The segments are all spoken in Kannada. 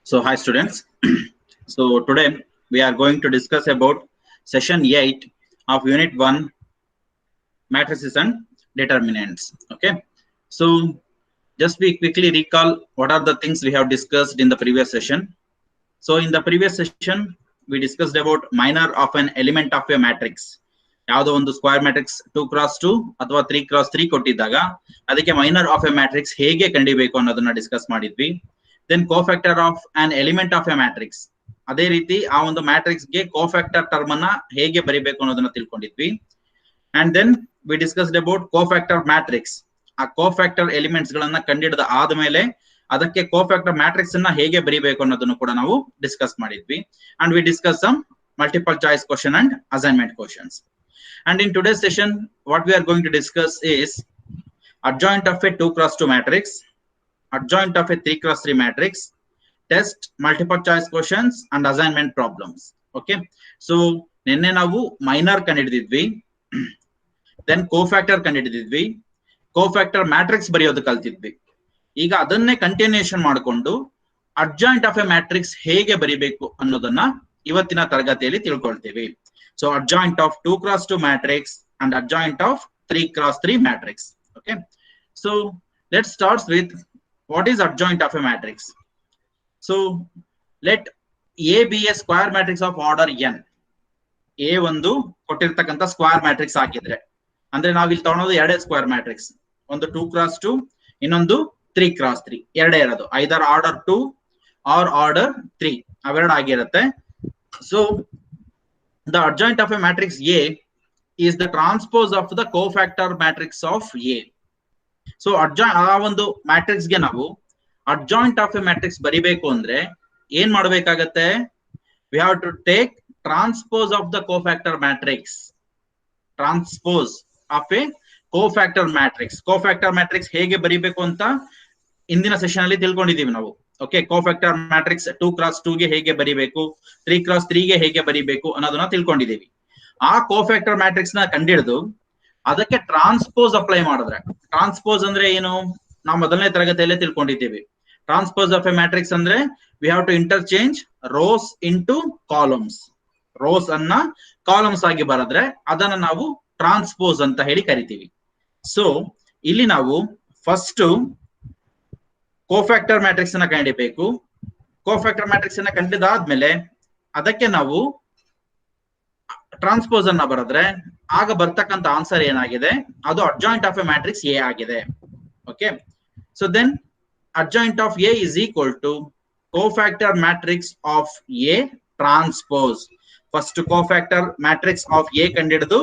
So hi students. So today we are going to discuss about session 8 of unit 1 matrices and determinants. Okay. So just we quickly recall what are the things we have discussed in the previous session. So in the previous session we discussed about minor of an element of a matrix. ಯಾವುದೋ ಒಂದು ಸ್ಕ್ವೇರ್ ಮ್ಯಾಟ್ರಿಕ್ಸ್ 2x2 ಅಥವಾ 3x3 ಕೊಟ್ಟಿದ್ದಾಗ ಅದಕ್ಕೆ ಮೈನರ್ ಆಫ್ ಎ ಮ್ಯಾಟ್ರಿಕ್ಸ್ ಹೇಗೆ ಕಂಡಿಬೇಕು ಅನ್ನೋದನ್ನ ಡಿಸ್ಕಸ್ ಮಾಡಿದ್ವಿ. Then cofactor of an element of A matrix, ಅದೇ ರೀತಿ ಆ ಒಂದು ಮ್ಯಾಟ್ರಿಕ್ಸ್ ಗೆ ಕೋಫ್ಯಾಕ್ಟರ್ ಟರ್ಮ್ ಅನ್ನ ಹೇಗೆ ಬರಿಬೇಕು ಅನ್ನೋದನ್ನ ತಿಳ್ಕೊಂಡಿದ್ವಿ. And then we discussed about cofactor matrix. ಆ ಕೋಫ್ಯಾಕ್ಟರ್ ಎಲಿಮೆಂಟ್ಸ್ ಗಳನ್ನ ಕಂಡಿಡಿದ ಆದ್ಮೇಲೆ ಅದಕ್ಕೆ ಕೋಫ್ಯಾಕ್ಟರ್ ಮ್ಯಾಟ್ರಿಕ್ಸ್ ಅನ್ನ ಹೇಗೆ ಬರಿಬೇಕು ಅನ್ನೋದನ್ನು ಕೂಡ ನಾವು ಡಿಸ್ಕಸ್ ಮಾಡಿದ್ವಿ. And we discuss some multiple choice question and assignment questions. And in today's session, what we are going to discuss is adjoint of a 2x2 matrix, adjoint of a 3x3 matrix, test, multiple choice questions, and assignment problems. Okay. So, nenne navu minor ಕಂಡಿಡಿದ್ವಿ, then cofactor ಕಂಡಿಡಿದ್ವಿ, cofactor matrix ಬರೆಯೋದು ಕಲ್ತಿದ್ವಿ. ಈಗ ಅದನ್ನೇ ಕಂಟಿನ್ಯೂಷನ್ ಮಾಡಿಕೊಂಡು adjoint of a matrix ಹೇಗೆ ಬರಿಬೇಕು ಅನ್ನೋದನ್ನ ಇವತ್ತಿನ ತರಗತಿಯಲ್ಲಿ ತಿಳ್ಕೊಳ್ತೀವಿ. So adjoint of 2x2 matrix and adjoint of 3x3 matrix. Okay. So let's start with what is adjoint of a matrix. So let A be a square matrix of order n. A ಒಂದು ಕೊಟ್ಟಿರ್ತಕ್ಕಂಥ ಸ್ಕ್ವೇರ್ ಮ್ಯಾಟ್ರಿಕ್ಸ್ ಆಗಿದ್ರೆ, ಅಂದ್ರೆ ನಾವ್ ಇಲ್ಲಿ ತಗೊಳೋದು ಎರಡೇ ಸ್ಕ್ವೇರ್ ಮ್ಯಾಟ್ರಿಕ್ಸ್, ಒಂದು 2x2 ಇನ್ನೊಂದು 3x3, ಎರಡೇ ಇರೋದು, ಐದರ್ ಆರ್ಡರ್ 2 ಆರ್ ಆರ್ಡರ್ 3 ಅವೆರಡು ಆಗಿರುತ್ತೆ. So the adjoint of a matrix A is the transpose of the cofactor matrix of A. So adjoint ಆ ಒಂದು ಮ್ಯಾಟ್ರಿಕ್ಸ್ ಗೆ ನಾವು adjoint of a matrix ಬರಿಬೇಕು ಅಂದ್ರೆ ಏನ್ ಮಾಡಬೇಕಾಗತ್ತೆ? We have to take transpose of the cofactor matrix. Transpose of a cofactor matrix. Cofactor matrix ಹೇಗೆ ಬರಿಬೇಕು ಅಂತ ಇಂದಿನ ಸೆಷನ್ ಅಲ್ಲಿ ತಿಳ್ಕೊಂಡಿದೀವಿ ನಾವು. ಓಕೆ, ಕೋಫ್ಯಾಕ್ಟರ್ ಮ್ಯಾಟ್ರಿಕ್ಸ್ 2x2 ಗೆ ಹೇಗೆ ಬರಿಬೇಕು, 3x3 ಗೆ ಹೇಗೆ ಬರಿಬೇಕು ಅನ್ನೋದನ್ನ ತಿಳ್ಕೊಂಡಿದೀವಿ. ಆ ಕೋಫ್ಯಾಕ್ಟರ್ ಮ್ಯಾಟ್ರಿಕ್ಸ್ ನ ಕಂಡಿಡಿದು ಅದಕ್ಕೆ ಟ್ರಾನ್ಸ್ಪೋಸ್ ಅಪ್ಲೈ ಮಾಡಿದ್ರೆ, ಟ್ರಾನ್ಸ್ಪೋಸ್ ಅಂದ್ರೆ ಏನು ನಾವು ಮೊದಲನೇ ತರಗತಿಯಲ್ಲೇ ತಿಳ್ಕೊಂಡಿದ್ದೀವಿ. ಟ್ರಾನ್ಸ್ಪೋಸ್ ಆಫ್ ಎ ಮ್ಯಾಟ್ರಿಕ್ಸ್ ಅಂದ್ರೆ we have to interchange rows into columns. Rows ಅನ್ನ ಕಾಲಮ್ಸ್ ಆಗಿ ಬರೆದ್ರೆ ಅದನ್ನ ನಾವು ಟ್ರಾನ್ಸ್ಪೋಸ್ ಅಂತ ಹೇಳಿ ಕರಿತೀವಿ. ಸೊ ಇಲ್ಲಿ ನಾವು ಫಸ್ಟ್ ಕೋಫ್ಯಾಕ್ಟರ್ ಮ್ಯಾಟ್ರಿಕ್ಸ್ ಅನ್ನ ಕಂಡಿಬೇಕು. ಕೋಫ್ಯಾಕ್ಟರ್ ಮ್ಯಾಟ್ರಿಕ್ಸ್ ಅನ್ನ ಕಂಡಿದಾದ್ಮೇಲೆ ಅದಕ್ಕೆ ನಾವು ಟ್ರಾನ್ಸ್ಪೋಸ್ ಅನ್ನ ಬರೆದ್ರೆ ಆಗ ಬರ್ತಕ್ಕಂಥ ಆನ್ಸರ್ ಏನಾಗಿದೆ, ಅದು adjoint of A matrix A ಆಗಿದೆ. Okay, so then adjoint of A is equal to cofactor matrix of A transpose. First cofactor matrix of A ಕಂಡಿಡಿದು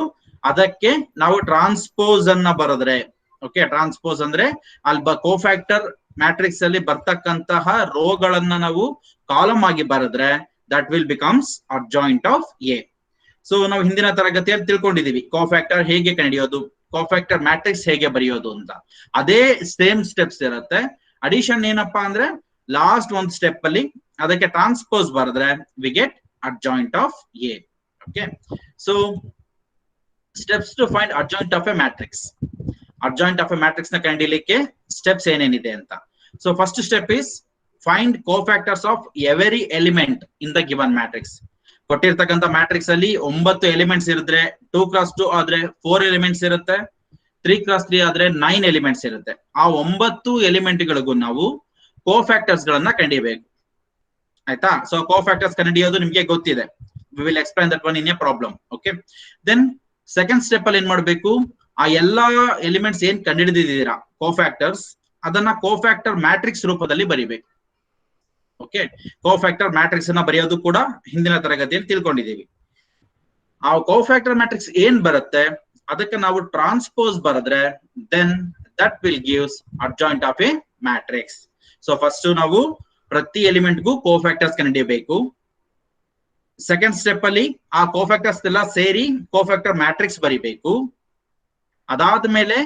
ಅದಕ್ಕೆ ನಾವು ಟ್ರಾನ್ಸ್ಪೋಸ್ ಅನ್ನ ಬರೆದ್ರೆ, ಓಕೆ, ಟ್ರಾನ್ಸ್ಪೋಸ್ ಅಂದ್ರೆ ಅಲ್ಲಿ ಕೋಫ್ಯಾಕ್ಟರ್ ಮ್ಯಾಟ್ರಿಕ್ಸ್ ಅಲ್ಲಿ ಬರ್ತಕ್ಕಂತಹ ರೋಗಳನ್ನ ನಾವು ಕಾಲಮ್ ಆಗಿ ಬರೆದ್ರೆ that will becomes adjoint of A. So ನಾವು ಹಿಂದಿನ ತರಗತಿಯಲ್ಲಿ ತಿಳ್ಕೊಂಡಿದೀವಿ ಕೋಫ್ಯಾಕ್ಟರ್ ಹೇಗೆ ಕಂಡಿಡಿಯೋದು, ಕೋಫ್ಯಾಕ್ಟರ್ ಮ್ಯಾಟ್ರಿಕ್ಸ್ ಹೇಗೆ ಬರೆಯೋದು ಅಂತ. ಅದೇ ಸೇಮ್ ಸ್ಟೆಪ್ಸ್ ಇರುತ್ತೆ. ಅಡಿಷನ್ ಏನಪ್ಪಾ ಅಂದ್ರೆ ಲಾಸ್ಟ್ ಒಂದು ಸ್ಟೆಪ್ ಅಲ್ಲಿ ಅದಕ್ಕೆ ಟ್ರಾನ್ಸ್ಪೋಸ್ ಬರೆದ್ರೆ we get adjoint of A. Okay, so steps to find adjoint of A matrix. Adjoint of A matrix ನ ಕಂಡಿಡಿಲಿಕ್ಕೆ ಸ್ಟೆಪ್ಸ್ ಏನೇನಿದೆ ಅಂತ. So first step is find cofactors of every element in the given matrix. ಕೊಟ್ಟಿರ್ತಕ್ಕಂಥ ಮ್ಯಾಟ್ರಿಕ್ಸ್ ಅಲ್ಲಿ 9 ಎಲಿಮೆಂಟ್ಸ್ ಇರಿದ್ರೆ, 2x2 ಆದ್ರೆ 4 ಎಲಿಮೆಂಟ್ಸ್ ಇರುತ್ತೆ, 3x3 ಆದ್ರೆ 9 ಎಲಿಮೆಂಟ್ಸ್ ಇರುತ್ತೆ. ಆ 9 ಎಲಿಮೆಂಟ್ ಗಳಿಗೂ ನಾವು ಕೋಫ್ಯಾಕ್ಟರ್ಸ್ ಗಳನ್ನ ಕಂಡಿಬೇಕು. ಆಯ್ತಾ? ಸೊ ಕೋಫ್ಯಾಕ್ಟರ್ಸ್ ಕಂಡಿಡಿಯೋದು ನಿಮ್ಗೆ ಗೊತ್ತಿದೆ. We will explain that one in a problem. Okay, then second step ಅಲ್ಲಿ ಏನ್ ಮಾಡ್ಬೇಕು, ಆ ಎಲ್ಲಾ ಎಲಿಮೆಂಟ್ಸ್ ಏನ್ ಕಂಡುಹಿಡಿದಿದ್ದೀರಾ ಕೋಫ್ಯಾಕ್ಟರ್ಸ್, ಅದನ್ನ ಕೋಫ್ಯಾಕ್ಟರ್ ಮ್ಯಾಟ್ರಿಕ್ಸ್ ರೂಪದಲ್ಲಿ ಬರಿಬೇಕು. ಓಕೆ, ಕೋಫ್ಯಾಕ್ಟರ್ ಮ್ಯಾಟ್ರಿಕ್ಸ್ ಅನ್ನ ಬರೆಯೋದು ಕೂಡ ಹಿಂದಿನ ತರಗತಿಯಲ್ಲಿ ತಿಳ್ಕೊಂಡಿದ್ದೀವಿ. ಆ ಕೋಫ್ಯಾಕ್ಟರ್ ಮ್ಯಾಟ್ರಿಕ್ಸ್ ಏನ್ ಬರುತ್ತೆ ಅದಕ್ಕೆ ನಾವು ಟ್ರಾನ್ಸ್ಪೋಸ್ ಬರೆದ್ರೆ then that will gives adjoint of A matrix. So first ನಾವು ಪ್ರತಿ ಎಲಿಮೆಂಟ್ಗೂ ಕೋಫ್ಯಾಕ್ಟರ್ಸ್ ಕಂಡುಹಿಡಿಯಬೇಕು. ಸೆಕೆಂಡ್ ಸ್ಟೆಪ್ ಅಲ್ಲಿ ಆ ಕೋಫ್ಯಾಕ್ಟರ್ಸ್ ಎಲ್ಲ ಸೇರಿ ಕೋಫ್ಯಾಕ್ಟರ್ ಮ್ಯಾಟ್ರಿಕ್ಸ್ ಬರಿಬೇಕು. ಅದಾದ್ಮೇಲೆ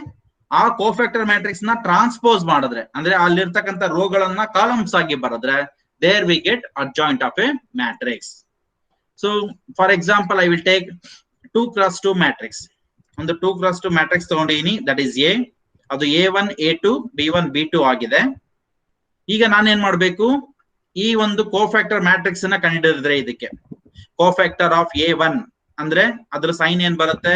ಆ ಕೋಫ್ಯಾಕ್ಟರ್ ಮ್ಯಾಟ್ರಿಕ್ಸ್ ನ ಟ್ರಾನ್ಸ್ಪೋಸ್ ಮಾಡಿದ್ರೆ, ಅಂದ್ರೆ ಅಲ್ಲಿರ್ತಕ್ಕಂಥ ರೋಗಳನ್ನ ಕಾಲಮ್ಸ್ ಆಗಿ ಬರೆದ್ರೆ there we get adjoint of A matrix. So for example I will take 2x2 matrix. ಒಂದು 2x2 ಮ್ಯಾಟ್ರಿಕ್ಸ್ ತಗೊಂಡಿನಿ, ದಟ್ ಈಸ್ ಎ. ಅದು A1 A2 B1 B2 ಆಗಿದೆ. ಈಗ ನಾನೇನ್ ಮಾಡ್ಬೇಕು, ಈ ಒಂದು ಕೋಫ್ಯಾಕ್ಟರ್ ಮ್ಯಾಟ್ರಿಕ್ಸ್ ಅನ್ನ ಕಂಡುಹಿಡಿದ್ರೆ ಇದಕ್ಕೆ ಕೋಫ್ಯಾಕ್ಟರ್ ಆಫ್ A1 ಅಂದ್ರೆ ಅದ್ರ ಸೈನ್ ಏನ್ ಬರುತ್ತೆ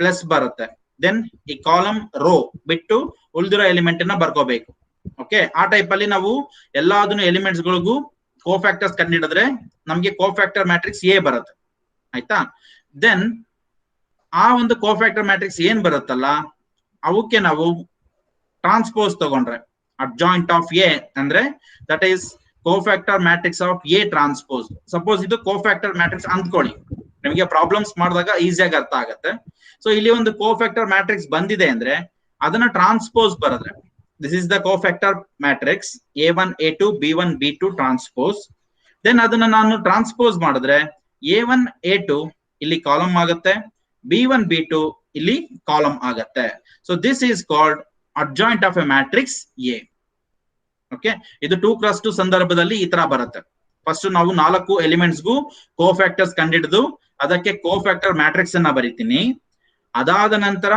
ಪ್ಲಸ್ ಬರುತ್ತೆ. ದೆನ್ ಈ ಕಾಲಮ್ ರೋ ಬಿಟ್ಟು ಉಳಿದಿರೋ ಎಲಿಮೆಂಟ್ ಅನ್ನ ಬರ್ಕೋಬೇಕು. ಓಕೆ, ಆ ಟೈಪ್ ಅಲ್ಲಿ ನಾವು ಎಲ್ಲಾದನ್ನು ಎಲಿಮೆಂಟ್ಸ್ ಗಳಿಗೂ ಕೋಫ್ಯಾಕ್ಟರ್ಸ್ ಕಂಡುಹಿಡಿದ್ರೆ ನಮ್ಗೆ ಕೋಫ್ಯಾಕ್ಟರ್ ಮ್ಯಾಟ್ರಿಕ್ಸ್ ಎ ಬರುತ್ತೆ. ಆಯ್ತಾ? ದೆನ್ ಆ ಒಂದು ಕೋಫ್ಯಾಕ್ಟರ್ ಮ್ಯಾಟ್ರಿಕ್ಸ್ ಏನ್ ಬರುತ್ತಲ್ಲ ಅವಕ್ಕೆ ನಾವು ಟ್ರಾನ್ಸ್ಪೋಸ್ ತಗೊಂಡ್ರೆ ಅಡ್ಜಾಯಿಂಟ್ ಆಫ್ ಎ ಅಂದ್ರೆ that is cofactor matrix of A transpose. Suppose ಇದು ಕೋಫ್ಯಾಕ್ಟರ್ ಮ್ಯಾಟ್ರಿಕ್ಸ್ ಅಂದ್ಕೊಳ್ಳಿ, ನಿಮಗೆ ಪ್ರಾಬ್ಲಮ್ಸ್ ಮಾಡಿದಾಗ ಈಸಿಯಾಗಿ ಅರ್ಥ ಆಗುತ್ತೆ. ಸೊ ಇಲ್ಲಿ ಒಂದು ಕೋಫ್ಯಾಕ್ಟರ್ ಮ್ಯಾಟ್ರಿಕ್ಸ್ ಬಂದಿದೆ ಅಂದ್ರೆ ಅದನ್ನ ಟ್ರಾನ್ಸ್ಪೋಸ್ ಬರೆದ್ರೆ this is the cofactor matrix A1 A2 B1 B2 transpose. Then ಅದನ್ನ ನಾನು ಟ್ರಾನ್ಸ್ಪೋಸ್ ಮಾಡಿದ್ರೆ A1 A2 ಇಲ್ಲಿ ಕಾಲಮ್ ಆಗುತ್ತೆ, B1 B2 ಇಲ್ಲಿ ಕಾಲಮ್ ಆಗುತ್ತೆ. So this is called adjoint of A matrix A. Okay, ಇದು 2x2 ಸಂದರ್ಭದಲ್ಲಿ ಈ ತರ ಬರುತ್ತೆ. ಫಸ್ಟ್ ನಾವು 4 ಎಲಿಮೆಂಟ್ಸ್ಗೂ ಕೋಫ್ಯಾಕ್ಟರ್ಸ್ ಕಂಡಿಡಿದು ಅದಕ್ಕೆ ಕೋಫ್ಯಾಕ್ಟರ್ ಮ್ಯಾಟ್ರಿಕ್ಸ್ ಅನ್ನ ಬರೀತೀನಿ. ಅದಾದ ನಂತರ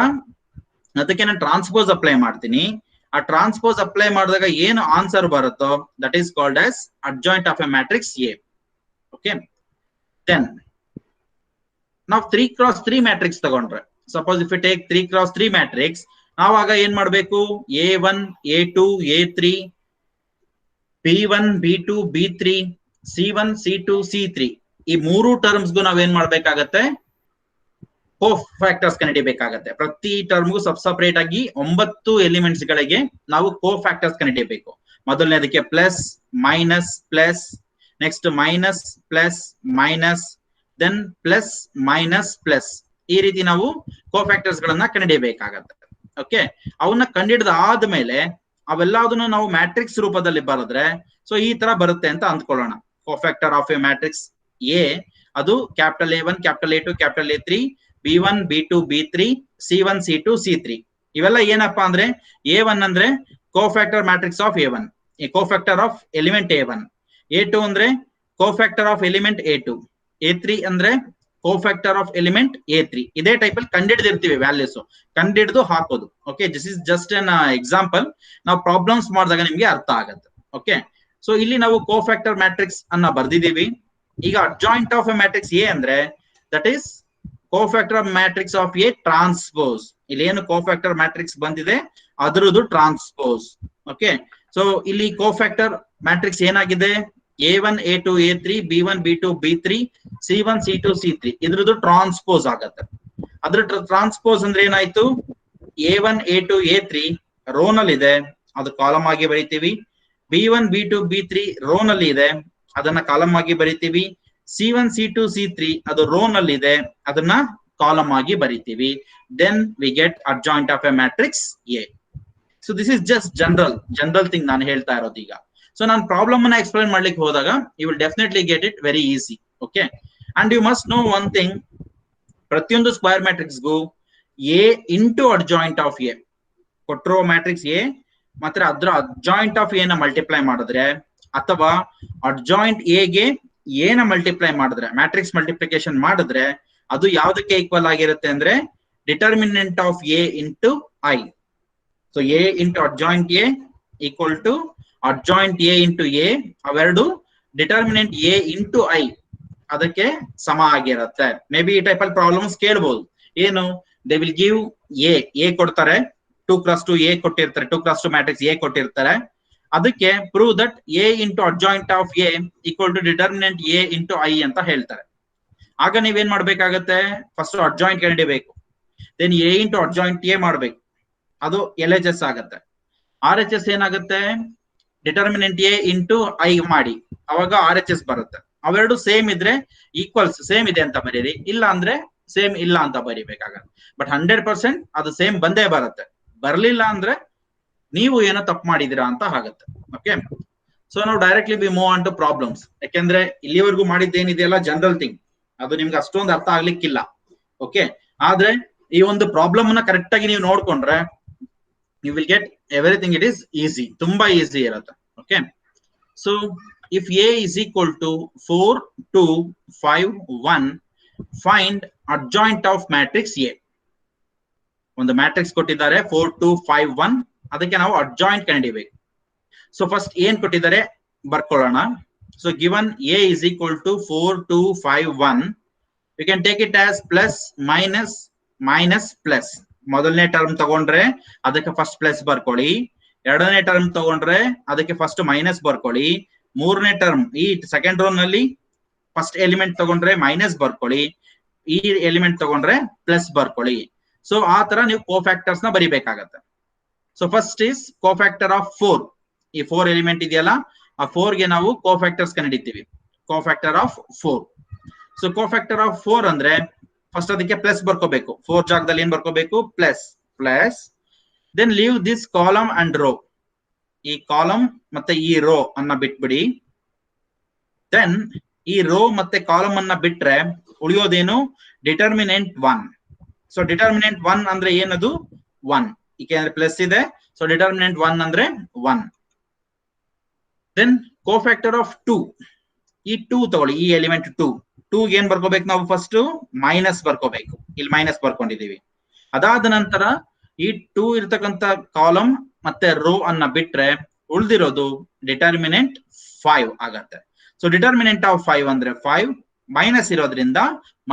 ಅದಕ್ಕೆ ನಾನು ಟ್ರಾನ್ಸ್ಪೋಸ್ ಅಪ್ಲೈ ಮಾಡ್ತೀನಿ. ಆ ಟ್ರಾನ್ಸ್ಪೋಸ್ ಅಪ್ಲೈ ಮಾಡಿದಾಗ ಏನು ಆನ್ಸರ್ ಬರುತ್ತೋ that is called as adjoint of A matrix A. Okay, then ನಾವು 3x3 ಮ್ಯಾಟ್ರಿಕ್ಸ್ ತಗೊಂಡ್ರೆ suppose if you take 3x3 matrix, ನಾವಾಗ ಏನ್ ಮಾಡ್ಬೇಕು A1 A2 A3 B1 B2 B3 C1 C2 C3 ಈ 3 ಟರ್ಮ್ಸ್ಗೂ ನಾವೇನ್ ಮಾಡ್ಬೇಕಾಗತ್ತೆ ಕೋಫ್ಯಾಕ್ಟರ್ಸ್ ಕಂಡುಹಿಡಿಯಬೇಕಾಗತ್ತೆ. ಪ್ರತಿ ಟರ್ಮ್ಗೂ ಸಪ್ರೇಟ್ ಆಗಿ 9 ಎಲಿಮೆಂಟ್ಸ್ ಗಳಿಗೆ ನಾವು ಕೋಫ್ಯಾಕ್ಟರ್ಸ್ ಕಂಡುಹಿಡಿಯಬೇಕು. ಮೊದಲನೇದಕ್ಕೆ plus minus plus, next minus plus minus, then plus minus plus, ಈ ರೀತಿ ನಾವು ಕೋಫ್ಯಾಕ್ಟರ್ಸ್ ಗಳನ್ನ ಕಂಡುಹಿಡಿಯಬೇಕಾಗತ್ತೆ. ಓಕೆ, ಅವನ್ನ ಕಂಡುಹಿಡಿದ ಆದ್ಮೇಲೆ ಅವೆಲ್ಲದನ್ನು ನಾವು ಮ್ಯಾಟ್ರಿಕ್ಸ್ ರೂಪದಲ್ಲಿ ಬರೆದ್ರೆ ಸೊ ಈ ತರ ಬರುತ್ತೆ ಅಂತ ಅಂದ್ಕೊಳ್ಳೋಣ. Cofactor of A matrix A ಅದು capital A1 capital A2 capital A3 B1 B2 B3 C1 C2 C3 ಇವೆಲ್ಲ ಏನಪ್ಪಾ ಅಂದ್ರೆ A1 ಅಂದ್ರೆ cofactor matrix of A1, cofactor of element A1. A2 ಅಂದ್ರೆ cofactor of element A2. A3 ಅಂದ್ರೆ ಕೋಫ್ಯಾಕ್ಟರ್ ಆಫ್ ಎಲಿಮೆಂಟ್ A3. ಇದೇ ಟೈಪ್ ಅಲ್ಲಿ ಕಂಡುಹಿಡಿದಿರ್ತೀವಿ ವ್ಯಾಲ್ಯೂಸ್, ಕಂಡುಹಿಡಿದು ಹಾಕೋದು. Okay, this is just an example. ನಾವು ಪ್ರಾಬ್ಲಮ್ಸ್ ಮಾಡಿದಾಗ ನಿಮ್ಗೆ ಅರ್ಥ ಆಗುತ್ತೆ. ಓಕೆ, ಸೊ ಇಲ್ಲಿ ನಾವು ಕೋಫ್ಯಾಕ್ಟರ್ ಮ್ಯಾಟ್ರಿಕ್ಸ್ ಅನ್ನ ಬರ್ದಿದೀವಿ. ಈಗ adjoint of A matrix A ಅಂದ್ರೆ that is cofactor matrix of A transpose. ಇಲ್ಲಿ ಏನು ಕೋಫ್ಯಾಕ್ಟರ್ ಮ್ಯಾಟ್ರಿಕ್ಸ್ ಬಂದಿದೆ ಅದರದ್ದು ಟ್ರಾನ್ಸ್ಪೋಸ್. ಓಕೆ, ಸೊ ಇಲ್ಲಿ ಕೋಫ್ಯಾಕ್ಟರ್ ಮ್ಯಾಟ್ರಿಕ್ಸ್ ಏನಾಗಿದೆ A1 A2 A3 B1 B2 B3 C1 C2 C3 ಇದ್ರದ್ದು ಟ್ರಾನ್ಸ್ಪೋಸ್ ಆಗತ್ತೆ. ಅದ್ರ ಟ್ರಾನ್ಸ್ಪೋಸ್ ಅಂದ್ರೆ ಏನಾಯ್ತು A1 A2 A3 ರೋ ನಲ್ಲಿ ಇದೆ, ಅದು ಕಾಲಮ್ ಆಗಿ ಬರೀತೀವಿ. B1 B2 B3 ರೋ ನಲ್ಲಿ ಇದೆ, ಅದನ್ನ ಕಾಲಮ್ ಆಗಿ ಬರೀತೀವಿ. C1 C2 C3 ಅದು ರೋ ನಲ್ಲಿ ಇದೆ, ಅದನ್ನ ಕಾಲಮ್ ಆಗಿ ಬರೀತೀವಿ. Then we get adjoint of A matrix A. So this is just general thing ನಾನು ಹೇಳ್ತಾ ಇರೋದು ಈಗ. ಸೊ ನಾನು ಪ್ರಾಬ್ಲಮ್ ಅನ್ನ ಎಕ್ಸ್ಪ್ಲೈನ್ ಮಾಡ್ಲಿಕ್ಕೆ ಹೋದಾಗ you will definitely get it very easy. Okay, and you must know one thing, ಪ್ರತಿಯೊಂದು ಸ್ಕ್ವೇರ್ ಮ್ಯಾಟ್ರಿಕ್ಸ್ಗೂ A into adjoint of A ಕೊಟ್ಟಿರೋ ಮ್ಯಾಟ್ರಿಕ್ಸ್ ಎ ಮಾತ್ರ ಅದ್ರ ಅಡ್ಜಾಯಿಂಟ್ ಆಫ್ ಎ ನ ಮಲ್ಟಿಪ್ಲೈ ಮಾಡಿದ್ರೆ ಅಥವಾ ಅಡ್ಜಾಯಿಂಟ್ ಎ ಗೆ ಎ ನ ಮಲ್ಟಿಪ್ಲೈ ಮಾಡಿದ್ರೆ ಮ್ಯಾಟ್ರಿಕ್ಸ್ ಮಲ್ಟಿಪ್ಲಿಕೇಶನ್ ಮಾಡಿದ್ರೆ ಅದು ಯಾವ್ದಕ್ಕೆ ಈಕ್ವಲ್ ಆಗಿರುತ್ತೆ ಅಂದ್ರೆ determinant of A into I. So A into adjoint A equal to adjoint A into A, ಅವೆರಡು ಡಿಟರ್ಮಿನೆಂಟ್ ಎ ಇಂಟು ಐ ಅದಕ್ಕೆ ಸಮ ಆಗಿರುತ್ತೆ. ಮೇ ಬಿ ಈ ಟೈಪ್ ಅಲ್ಲಿ ಪ್ರಾಬ್ಲಮ್ಸ್ ಕೇಳಬಹುದು. ಏನು ದೇ ವಿಲ್ ಗಿವ್ ಎ ಕೊಡ್ತಾರೆ, 2x2 ಎ ಕೊಟ್ಟಿರ್ತಾರೆ, 2x2 ಮ್ಯಾಟ್ರಿಕ್ಸ್ ಎ ಕೊಟ್ಟಿರ್ತಾರೆ. ಅದಕ್ಕೆ prove that A into adjoint of A equal to determinant A into I ಅಂತ ಹೇಳ್ತಾರೆ. ಆಗ ನೀವೇನ್ ಮಾಡ್ಬೇಕಾಗತ್ತೆ, ಫಸ್ಟ್ ಅಡ್ಜಾಯಿಂಟ್ ಕಂಡುಹಿಡಿಯಬೇಕು, then A into adjoint A ಮಾಡ್ಬೇಕು, ಅದು LHS ಆಗತ್ತೆ. RHS ಏನಾಗುತ್ತೆ, ಡಿಟರ್ಮಿನೆಂಟ್ ಎ ಇಂಟು ಐ ಮಾಡಿ, ಅವಾಗ RHS ಬರುತ್ತೆ. ಅವೆರಡು ಸೇಮ್ ಇದ್ರೆ ಈಕ್ವಲ್ಸ್ ಸೇಮ್ ಇದೆ ಅಂತ ಬರೀರಿ, ಇಲ್ಲ ಅಂದ್ರೆ ಸೇಮ್ ಇಲ್ಲ ಅಂತ ಬರೀಬೇಕಾಗತ್ತೆ. ಬಟ್ 100% ಅದು ಸೇಮ್ ಬಂದೇ ಬರುತ್ತೆ. ಬರ್ಲಿಲ್ಲ ಅಂದ್ರೆ ನೀವು ಏನೋ ತಪ್ಪು ಮಾಡಿದೀರಾ ಅಂತ ಆಗುತ್ತೆ. ಓಕೆ, ಸೊ ನಾವು directly we move on to problems. ಯಾಕೆಂದ್ರೆ ಇಲ್ಲಿವರೆಗೂ ಮಾಡಿದ್ದೇನಿದೆಯಲ್ಲ ಜನರಲ್ ಥಿಂಗ್, ಅದು ನಿಮ್ಗೆ ಅಷ್ಟೊಂದು ಅರ್ಥ ಆಗ್ಲಿಕ್ಕಿಲ್ಲ. ಓಕೆ, ಆದ್ರೆ ಈ ಒಂದು ಪ್ರಾಬ್ಲಮ್ ಅನ್ನ ಕರೆಕ್ಟ್ ಆಗಿ ನೀವು ನೋಡ್ಕೊಂಡ್ರೆ you will get everything, it is easy, tumba easy irutte. Okay, so if a is equal to 4 2 5 1, find adjoint of matrix a. ಒಂದು ಮ್ಯಾಟ್ರಿಕ್ಸ್ ಕೊಟ್ಟಿದ್ದಾರೆ 4 2 5 1, ಅದಕ್ಕೆ ನಾವು ಅಡ್ಜಾಯಿಂಟ್ ಕಂಡುಹಿಡಿಯಬೇಕು. ಸೊ ಫಸ್ಟ್ ಏನ್ ಕೊಟ್ಟಿದ್ದಾರೆ, ಬರ್ಕೊಳ್ಳೋಣ. So given A is equal to 4, 2, 5, 1, we can take it as plus minus minus plus. ಮೊದಲನೇ ಟರ್ಮ್ ತಗೊಂಡ್ರೆ ಅದಕ್ಕೆ ಫಸ್ಟ್ ಪ್ಲಸ್ ಬರ್ಕೊಳ್ಳಿ, ಎರಡನೇ ಟರ್ಮ್ ತಗೊಂಡ್ರೆ ಅದಕ್ಕೆ ಫಸ್ಟ್ ಮೈನಸ್ ಬರ್ಕೊಳ್ಳಿ, ಮೂರನೇ ಟರ್ಮ್ ಈ ಸೆಕೆಂಡ್ ರೋ ನಲ್ಲಿ ಫಸ್ಟ್ ಎಲಿಮೆಂಟ್ ತಗೊಂಡ್ರೆ ಮೈನಸ್ ಬರ್ಕೊಳ್ಳಿ, ಈ ಎಲಿಮೆಂಟ್ ತಗೊಂಡ್ರೆ ಪ್ಲಸ್ ಬರ್ಕೊಳ್ಳಿ. ಸೊ ಆ ತರ ನೀವು ಕೋಫ್ಯಾಕ್ಟರ್ಸ್ ನ ಬರಿಬೇಕಾಗತ್ತೆ. So first is cofactor of 4. ಈ 4 ಎಲಿಮೆಂಟ್ ಇದೆಯಲ್ಲ, ಆ 4 ಗೆ ನಾವು ಕೋಫ್ಯಾಕ್ಟರ್ಸ್ ಕಂಡಿಡಿತೀವಿ. Cofactor of 4. So cofactor of 4 ಅಂದ್ರೆ ಫಸ್ಟ್ ಅದಕ್ಕೆ ಪ್ಲಸ್ ಬರ್ಕೋಬೇಕು. 4 ಜಾಗದಲ್ಲಿ ಏನ್ ಬರ್ಕೋಬೇಕು? Plus. Plus then leave this column and row. ಈ ಕಾಲಮ್ ಮತ್ತೆ ಈ ರೋ ಅನ್ನ ಬಿಟ್ಬಿಡಿ. ದೆನ್ ಈ ರೋ ಮತ್ತೆ ಕಾಲಮ್ ಅನ್ನ ಬಿಟ್ರೆ ಉಳಿಯೋದೇನು? ಡಿಟರ್ಮಿನೆಂಟ್ 1. ಸೊ ಡಿಟರ್ಮಿನೆಂಟ್ 1 ಅಂದ್ರೆ ಏನದು? 1. ಏಕೆಂದ್ರೆ ಪ್ಲಸ್ ಇದೆ. ಸೊ ಡಿಟರ್ಮಿನೆಂಟ್ 1 ಅಂದ್ರೆ 1. Then cofactor of 2. ಈ 2 ತಗೊಳ್ಳಿ, ಈ ಎಲಿಮೆಂಟ್ 2. 2 ಏನ್ ಬರ್ಕೋಬೇಕು ನಾವು? ಫಸ್ಟ್ ಮೈನಸ್ ಬರ್ಕೋಬೇಕು. ಇಲ್ಲಿ ಮೈನಸ್ ಬರ್ಕೊಂಡಿದೀವಿ. ಅದಾದ ನಂತರ ಈ 2 ಇರ್ತಕ್ಕಂತ ಕಾಲಮ್ ಮತ್ತೆ ರೋ ಅನ್ನ ಬಿಟ್ರೆ ಉಳಿದಿರೋದು ಡಿಟರ್ಮಿನೆಂಟ್ 5 ಆಗತ್ತೆ. ಸೊ ಡಿಟರ್ಮಿನೆಂಟ್ ಆಫ್ 5 ಅಂದ್ರೆ 5, ಮೈನಸ್ ಇರೋದ್ರಿಂದ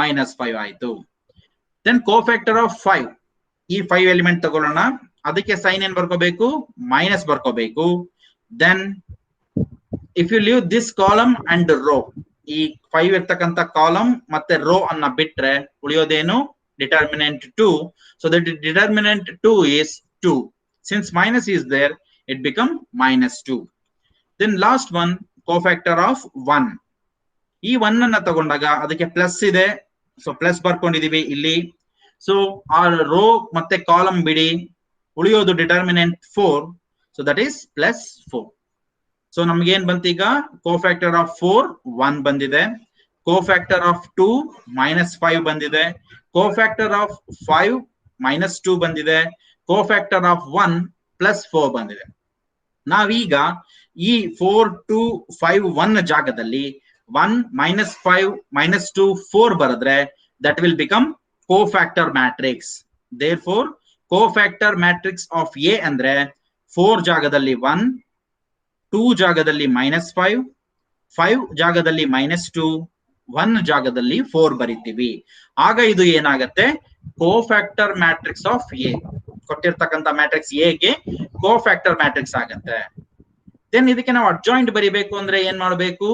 -5 ಆಯ್ತು. Then cofactor of 5. ಈ 5 ಎಲಿಮೆಂಟ್ ತಗೊಳ್ಳೋಣ, ಅದಕ್ಕೆ ಸೈನ್ ಏನ್ ಬರ್ಕೋಬೇಕು? ಮೈನಸ್ ಬರ್ಕೋಬೇಕು. Then if you leave this column and row, ಈ 5 ಇರ್ತಕ್ಕಂತ ಕಾಲಮ್ ಮತ್ತೆ ರೋ ಅನ್ನ ಬಿಟ್ರೆ ಉಳಿಯೋದೇನು? Determinant 2. So that determinant 2 is 2. Since minus is there, it become -2. Then last one, cofactor of 1. ಈ 1 ಅನ್ನ ತಗೊಂಡಾಗ ಅದಕ್ಕೆ ಪ್ಲಸ್ ಇದೆ. ಸೊ ಪ್ಲಸ್ ಬರ್ಕೊಂಡಿದೀವಿ ಇಲ್ಲಿ. ಸೊ ಆ ರೋ ಮತ್ತೆ ಕಾಲಮ್ ಬಿಡಿ, ಉಳಿಯೋದು determinant 4. So that is +4. So ನಮ್ಗೆ ಏನ್ ಬಂತು ಈಗ? ಕೋಫ್ಯಾಕ್ಟರ್ ಆಫ್ 4 1 ಬಂದಿದೆ, ಕೋಫ್ಯಾಕ್ಟರ್ ಆಫ್ 2 -5 ಬಂದಿದೆ, ಕೋಫ್ಯಾಕ್ಟರ್ ಆಫ್ 5 -2 ಬಂದಿದೆ, ಕೋಫ್ಯಾಕ್ಟರ್ ಆಫ್ 1 +4 ಬಂದಿದೆ. ನಾವೀಗ ಈ 4, 2, 5, 1 ಜಾಗದಲ್ಲಿ 1 -5 -2 4 ಬರೆದ್ರೆ that will become cofactor matrix. Therefore cofactor matrix of A ಅಂದ್ರೆ 4 ಜಾಗದಲ್ಲಿ 1, 2 ಜಾಗದಲ್ಲಿ -5, 5 ಜಾಗದಲ್ಲಿ -2, 1 ಜಾಗದಲ್ಲಿ 4 ಬರಿತೀವಿ. ಆಗ ಇದು ಏನಾಗುತ್ತೆ? Cofactor matrix of A. ಕೊಟ್ಟಿರ್ತಕ್ಕಂಥ ಮ್ಯಾಟ್ರಿಕ್ಸ್ ಎ ಗೆ ಕೋಫ್ಯಾಕ್ಟರ್ ಮ್ಯಾಟ್ರಿಕ್ಸ್ ಆಗುತ್ತೆ. ದೆನ್ ಇದಕ್ಕೆ ನಾವು ಅಡ್ಜಾಯಿಂಟ್ ಬರಿಬೇಕು ಅಂದ್ರೆ ಏನ್ ಮಾಡಬೇಕು?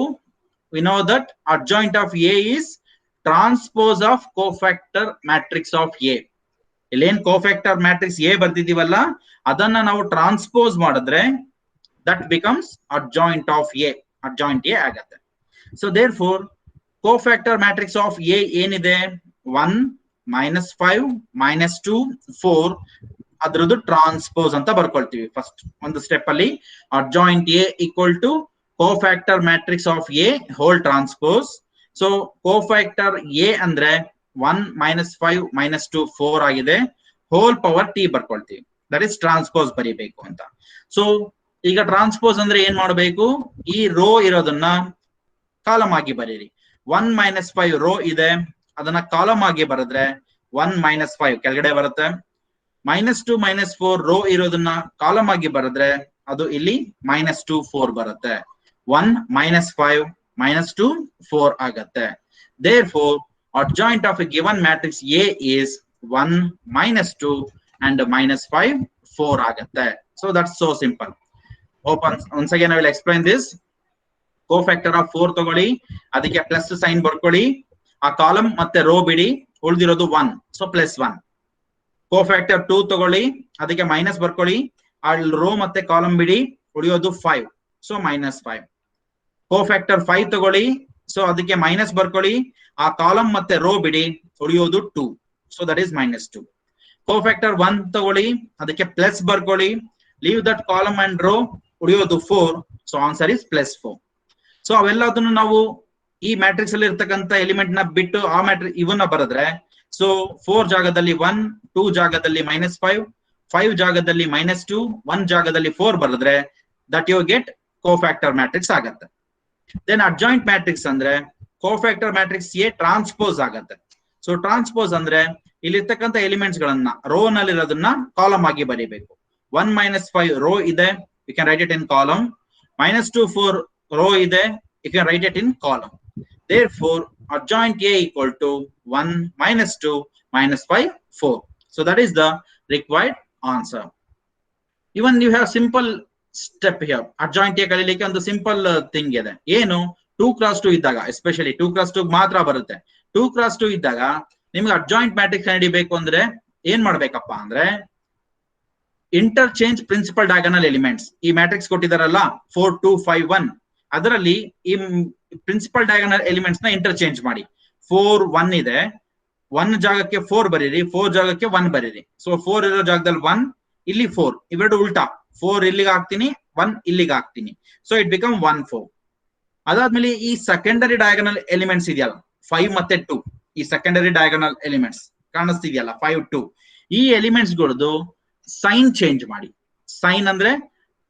we know that adjoint of A is transpose of cofactor matrix of A. ಇಲ್ಲೇನ್ cofactor matrix A ಬರ್ತಿದೀವಲ್ಲ, ಅದನ್ನ ನಾವು ಟ್ರಾನ್ಸ್ಪೋಸ್ ಮಾಡಿದ್ರೆ that becomes adjoint of A. adjoint A ಆಗತ್ತೆ. So therefore cofactor matrix of A ಏನಿದೆ? 1 -5 -2 4. ಅದ್ರದ್ದು ಟ್ರಾನ್ಸ್ಪೋಸ್ ಅಂತ ಬರ್ಕೊಳ್ತೀವಿ. ಫಸ್ಟ್ ಒಂದು ಸ್ಟೆಪ್ ಅಲ್ಲಿ adjoint A equal to cofactor matrix of A whole transpose. So cofactor A ಅಂದ್ರೆ 1 -5 -2 4 ಆಗಿದೆ. ಹೋಲ್ ಪವರ್ t ಬರ್ಕೊಳ್ತೀವಿ. ದಟ್ ಇಸ್ ಟ್ರಾನ್ಸ್ಪೋಸ್ ಬರಿಬೇಕು ಅಂತ. ಸೊ ಈಗ ಟ್ರಾನ್ಸ್ಪೋಸ್ ಅಂದ್ರೆ ಏನ್ ಮಾಡಬೇಕು? ಈ ರೋ ಇರೋದನ್ನ ಕಾಲಮ್ ಆಗಿ ಬರೀರಿ. 1 -5 ರೋ ಇದೆ, ಅದನ್ನ ಕಾಲಮ್ ಆಗಿ ಬರೆದ್ರೆ 1 -5 ಕೆಳಗಡೆ ಬರುತ್ತೆ. -2 -4 ರೋ ಇರೋದನ್ನ ಕಾಲಮ್ ಆಗಿ ಬರೆದ್ರೆ ಅದು ಇಲ್ಲಿ -2 4 ಬರುತ್ತೆ. 1 -5 -2 4 ಆಗತ್ತೆ. Therefore adjoint of a given matrix A is 1 -2 and -5 4 ಆಗತ್ತೆ. So that's so simple. Hope once again I will explain this. Cofactor of 4 ತಗೊಳ್ಳಿ, ಅದಕ್ಕೆ ಪ್ಲಸ್ ಸೈನ್ ಬರ್ಕೊಳ್ಳಿ, ಆ ಕಾಲಮ್ ಮತ್ತೆ ರೋ ಬಿಡಿ, ಉಳಿದಿರೋದು 1. ಸೊ +1. ಕೋಫ್ಯಾಕ್ಟರ್ 2 ತಗೊಳ್ಳಿ, ಅದಕ್ಕೆ ಮೈನಸ್ ಬರ್ಕೊಳ್ಳಿ, ಆ ರೋ ಮತ್ತೆ ಕಾಲಮ್ ಬಿಡಿ, ಉಳಿಯೋದು 5. ಸೊ -5. ಕೋಫ್ಯಾಕ್ಟರ್ 5 ತಗೊಳ್ಳಿ, ಸೊ ಅದಕ್ಕೆ ಮೈನಸ್ ಬರ್ಕೊಳ್ಳಿ, ಆ ಕಾಲಮ್ ಮತ್ತೆ ರೋ ಬಿಡಿ, ಉಳಿಯೋದು 2. So that is -2. ಕೋಫ್ಯಾಕ್ಟರ್ 1 ತಗೊಳ್ಳಿ, ಅದಕ್ಕೆ ಪ್ಲಸ್ ಬರ್ಕೊಳ್ಳಿ, leave that column and row, ಉಳಿಯೋದು 4. So answer is +4. ಸೊ ಅವೆಲ್ಲದನ್ನು ನಾವು ಈ ಮ್ಯಾಟ್ರಿಕ್ಸ್ ಅಲ್ಲಿ ಇರ್ತಕ್ಕಂಥ ಎಲಿಮೆಂಟ್ ನ ಬಿಟ್ಟು ಆ ಮ್ಯಾಟ್ರಿಕ್ಸ್ ಇವನ್ನ ಬರೆದ್ರೆ, ಸೊ 4 ಜಾಗದಲ್ಲಿ 1, 2 ಜಾಗದಲ್ಲಿ -5, 5 ಜಾಗದಲ್ಲಿ -2, 1 ಜಾಗದಲ್ಲಿ 4 ಬರೆದ್ರೆ that you get cofactor matrix ಆಗತ್ತೆ. ದೆನ್ ಅಡ್ಜಾಯಿಂಟ್ ಮ್ಯಾಟ್ರಿಕ್ಸ್ ಅಂದ್ರೆ ಕೋಫ್ಯಾಕ್ಟರ್ ಮ್ಯಾಟ್ರಿಕ್ಸ್ ಎ ಟ್ರಾನ್ಸ್ಪೋಸ್ ಆಗತ್ತೆ. ಸೊ ಟ್ರಾನ್ಸ್ಪೋಸ್ ಅಂದ್ರೆ ಇಲ್ಲಿರ್ತಕ್ಕಂಥ ಎಲಿಮೆಂಟ್ಸ್ ಗಳನ್ನ ರೋ ನಲ್ಲಿರೋದನ್ನ ಕಾಲಮ್ ಆಗಿ ಬರೀಬೇಕು. 1 -5 ರೋ ಇದೆ, you can write it in column. -2 4 row ide, you can write it in column. Therefore, adjoint A equal to 1 minus 2 minus 5 4. So that is the required answer. Even you have simple step here. Adjoint A kalilike ಒಂದು simple thing ಇದೆ. ಏನು 2 cross 2 ಇದ್ದಾಗ, especially 2 cross 2 ಮಾತ್ರ ಬರುತ್ತೆ. 2 cross 2 ಇದ್ದಾಗ ನಿಮಗೆ ಅಡ್ಜಾಯಿಂಟ್ ಮ್ಯಾಟ್ರಿಕ್ಸ್ ಕಂಡುಹಿಡಿಯಬೇಕು ಅಂದ್ರೆ ಏನ್ ಮಾಡ್ಬೇಕಪ್ಪ ಅಂದ್ರೆ ಇಂಟರ್ಚೇಂಜ್ ಪ್ರಿನ್ಸಿಪಲ್ ಡಯಾಗನಲ್ ಎಲಿಮೆಂಟ್ಸ್. ಈ ಮ್ಯಾಟ್ರಿಕ್ಸ್ ಕೊಟ್ಟಿದಾರಲ್ಲ 4 2 5 1, ಅದರಲ್ಲಿ ಈ ಪ್ರಿನ್ಸಿಪಲ್ ಡಯಾಗನಲ್ ಎಲಿಮೆಂಟ್ಸ್ ನ ಇಂಟರ್ಚೇಂಜ್ ಮಾಡಿ. 4 1 ಇದೆ, 1 ಜಾಗಕ್ಕೆ 4 ಬರೀರಿ, 4 ಜಾಗಕ್ಕೆ 1 ಬರೀರಿ. ಸೊ 4 ಇರೋ ಜಾಗದಲ್ಲಿ 1, ಇಲ್ಲಿ 4, ಇವೆರಡು ಉಲ್ಟಾ. 4 ಇಲ್ಲಿಗೆ ಹಾಕ್ತೀನಿ, 1 ಇಲ್ಲಿಗೆ ಹಾಕ್ತೀನಿ. So it become 1 4. ಅದಾದ್ಮೇಲೆ ಈ ಸೆಕೆಂಡರಿ ಡಯಾಗನಲ್ ಎಲಿಮೆಂಟ್ಸ್ ಇದೆಯಲ್ಲ 5 ಮತ್ತೆ 2, ಈ ಸೆಕೆಂಡರಿ ಡಯಾಗನಲ್ ಎಲಿಮೆಂಟ್ಸ್ ಕಾಣಿಸ್ತಿದೆಯಲ್ಲ 5 2, ಈ ಎಲಿಮೆಂಟ್ಸ್ ಗಳದ್ದು ಸೈನ್ ಚೇಂಜ್ ಮಾಡಿ. ಸೈನ್ ಅಂದ್ರೆ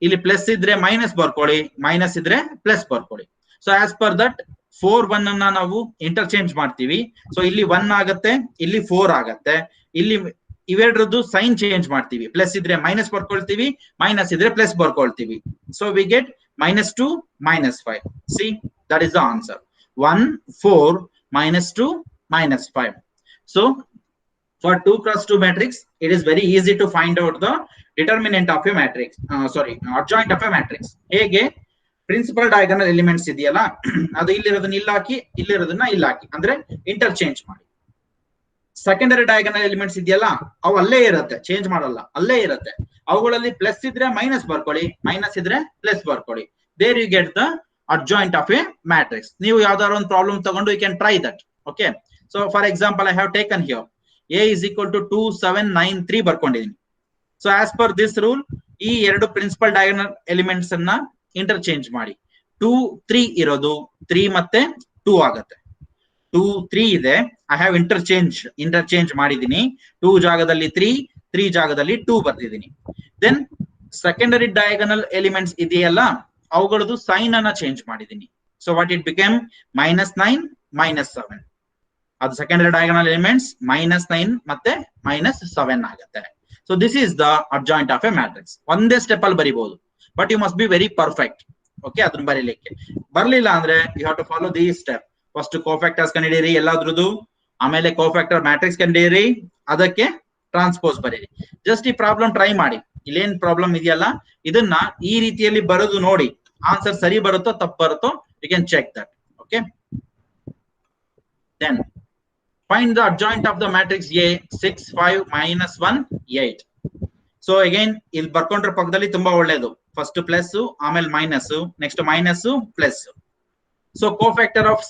ಇಲ್ಲಿ ಪ್ಲಸ್ ಇದ್ರೆ ಮೈನಸ್ ಬರ್ಕೊಳ್ಳಿ, ಮೈನಸ್ ಇದ್ರೆ ಪ್ಲಸ್ ಬರ್ಕೊಳ್ಳಿ. ಸೊ ಆಸ್ ಪರ್ ದಟ್ 4 1 ಅನ್ನ ನಾವು ಇಂಟರ್ಚೇಂಜ್ ಮಾಡ್ತೀವಿ. ಸೊ ಇಲ್ಲಿ 1 ಆಗತ್ತೆ, ಇಲ್ಲಿ 4 ಆಗತ್ತೆ. ಇಲ್ಲಿ ಇವೆರಡರದ್ದು ಸೈನ್ ಚೇಂಜ್ ಮಾಡ್ತೀವಿ. ಪ್ಲಸ್ ಇದ್ರೆ ಮೈನಸ್ ಬರ್ಕೊಳ್ತೀವಿ, ಮೈನಸ್ ಇದ್ರೆ ಪ್ಲಸ್ ಬರ್ಕೊಳ್ತೀವಿ. So we get -2 -5. See that is the answer. 1 4 -2 -5. So for 2 cross 2 matrix, it is very easy to find out the determinant of a matrix. Adjoint of a matrix. ಹೇಗೆ ಪ್ರಿನ್ಸಿಪಲ್ ಡಯಾಗನಲ್ ಎಲಿಮೆಂಟ್ಸ್ ಇದೆಯಲ್ಲ, ಅದು ಇಲ್ಲಿರೋದನ್ನ ಇಲ್ಲಿ ಹಾಕಿ, ಇಲ್ಲಿರೋದನ್ನ ಇಲ್ಲಿ ಹಾಕಿ, ಅಂದ್ರೆ ಇಂಟರ್ಚೇಂಜ್ ಮಾಡಿ. ಸೆಕೆಂಡರಿ ಡಯಾಗನಲ್ ಎಲಿಮೆಂಟ್ಸ್ ಇದೆಯಲ್ಲ, ಅವು ಅಲ್ಲೇ ಇರುತ್ತೆ, ಚೇಂಜ್ ಮಾಡಲ್ಲ, ಅಲ್ಲೇ ಇರುತ್ತೆ. ಅವುಗಳಲ್ಲಿ ಪ್ಲಸ್ ಇದ್ರೆ ಮೈನಸ್ ಬರ್ಕೊಳ್ಳಿ, ಮೈನಸ್ ಇದ್ರೆ ಪ್ಲಸ್ ಬರ್ಕೊಳ್ಳಿ. There you get the adjoint of A matrix. ನೀವು ಯಾವ್ದಾದ್ರು ಒಂದು ಪ್ರಾಬ್ಲಮ್ ತಗೊಂಡು you can try that. Okay, so for example I have taken here A is equal to 2 7 9 3 ಬರ್ಕೊಂಡಿದ್ದೀನಿ. So as per this rule ಈ ಎರಡು ಪ್ರಿನ್ಸಿಪಲ್ ಡಯಾಗನಲ್ ಎಲಿಮೆಂಟ್ಸ್ ಅನ್ನ ಇಂಟರ್ಚೇಂಜ್ ಮಾಡಿ. 2 3 ಇರೋದು 3 ಮತ್ತೆ 2 ಆಗತ್ತೆ. 2 3 ಇದೆ, ಐ ಹ್ಯಾವ್ ಇಂಟರ್ಚೇಂಜ್ ಮಾಡಿದೀನಿ. 2 ಜಾಗದಲ್ಲಿ 3, 3 ಜಾಗದಲ್ಲಿ 2 ಬರ್ತಿದ್ದೀನಿ. ದೆನ್ ಸೆಕೆಂಡರಿ ಡಯಾಗನಲ್ ಎಲಿಮೆಂಟ್ಸ್ ಇದೆಯಲ್ಲ, ಅವುಗಳದ್ದು ಸೈನ್ ಅನ್ನ ಚೇಂಜ್ ಮಾಡಿದೀನಿ. So what it become -9 -7. ಅದು ಸೆಕೆಂಡರಿ ಡಯಾಗನಲ್ ಎಲಿಮೆಂಟ್ಸ್ -9 ಮತ್ತೆ -7 ಆಗುತ್ತೆ. So this is the adjoint of A matrix. ಒಂದೇ ಸ್ಟೆಪ್ ಅಲ್ಲಿ ಬರಿಬಹುದು, but you must be very perfect. Okay, ಅದನ್ನ ಬರೀಲಿಕ್ಕೆ ಬರ್ಲಿಲ್ಲ ಅಂದ್ರೆ you have to follow the step. First cofactors ಕಂಡಿಡೀರಿ ಎಲ್ಲಾದ್ರದ್ದು, ಆಮೇಲೆ ಕೋಫ್ಯಾಕ್ಟರ್ ಮ್ಯಾಟ್ರಿಕ್ಸ್ ಕಂಡಿಡೀರಿ, ಅದಕ್ಕೆ ಟ್ರಾನ್ಸ್ಪೋಸ್ ಬರೀರಿ. ಜಸ್ಟ್ ಈ ಪ್ರಾಬ್ಲಮ್ ಟ್ರೈ ಮಾಡಿ. ಇಲ್ಲೇನ್ ಪ್ರಾಬ್ಲಮ್ ಇದೆಯಲ್ಲ, ಇದನ್ನ ಈ ರೀತಿಯಲ್ಲಿ ಬರೋದು ನೋಡಿ. ಆನ್ಸರ್ ಸರಿ ಬರುತ್ತೋ ತಪ್ಪು ಬರುತ್ತೋ you can check that. Okay, then find the adjoint of the matrix A 6 5 -1 8. So again ಇಲ್ಲಿ ಬರ್ಕೊಂಡ್ರೆ ಪಕ್ಕದಲ್ಲಿ ತುಂಬಾ ಒಳ್ಳೇದು. ಫಸ್ಟ್ ಪ್ಲಸ್, ಆಮೇಲೆ minus, next minus plus. So cofactor of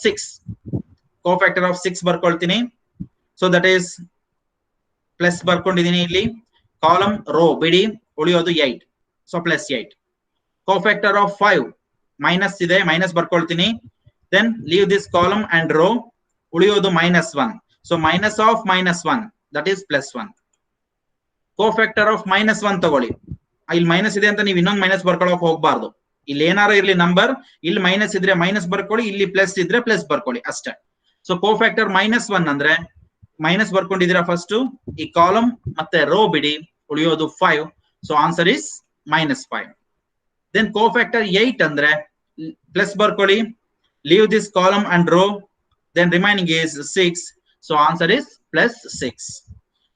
6 ಬರ್ಕೊಳ್ತೀನಿ. ಸೊ ದಟ್ ಈಸ್ ಪ್ಲಸ್ ಬರ್ಕೊಂಡಿದೀನಿ. ಇಲ್ಲಿ ಕಾಲಮ್ ರೋ ಬಿಡಿ, ಉಳಿಯೋದು 8. ಸೊ +8. ಕೋಫ್ಯಾಕ್ಟರ್ ಆಫ್ 5 ಮೈನಸ್ ಇದೆ, ಮೈನಸ್ ಬರ್ಕೊಳ್ತೀನಿ. Then leave this column and row, ಉಳಿಯೋದು -1. So minus of -1, that is +1. Cofactor of -1 ತಗೊಳ್ಳಿ. ಇಲ್ಲಿ ಮೈನಸ್ ಇದೆ ಅಂತ ನೀವು ಇನ್ನೊಂದು ಮೈನಸ್ ಬರ್ಕೊಳ್ಳೋಕೆ ಹೋಗಬಾರ್ದು. ಇಲ್ಲಿ ಏನಾರ ಇರ್ಲಿ ನಂಬರ್, ಇಲ್ಲಿ ಮೈನಸ್ ಇದ್ರೆ ಮೈನಸ್ ಬರ್ಕೊಳ್ಳಿ, ಇಲ್ಲಿ ಪ್ಲಸ್ ಇದ್ರೆ ಪ್ಲಸ್ ಬರ್ಕೊಳ್ಳಿ ಅಷ್ಟೇ. ಸೊ ಕೋಫ್ಯಾಕ್ಟರ್ -1 ಅಂದ್ರೆ ಮೈನಸ್ ಬರ್ಕೊಂಡಿದ್ದೀರಾ ಫಸ್ಟ್, ಈ ಕಾಲಮ್ ಮತ್ತೆ ರೋ ಬಿಡಿ, ಉಳಿಯೋದು 5. So answer is -5. Then cofactor 8 ಅಂದ್ರೆ ಪ್ಲಸ್ ಬರ್ಕೊಳ್ಳಿ, leave this column and row, then remaining is 6. So answer is +6.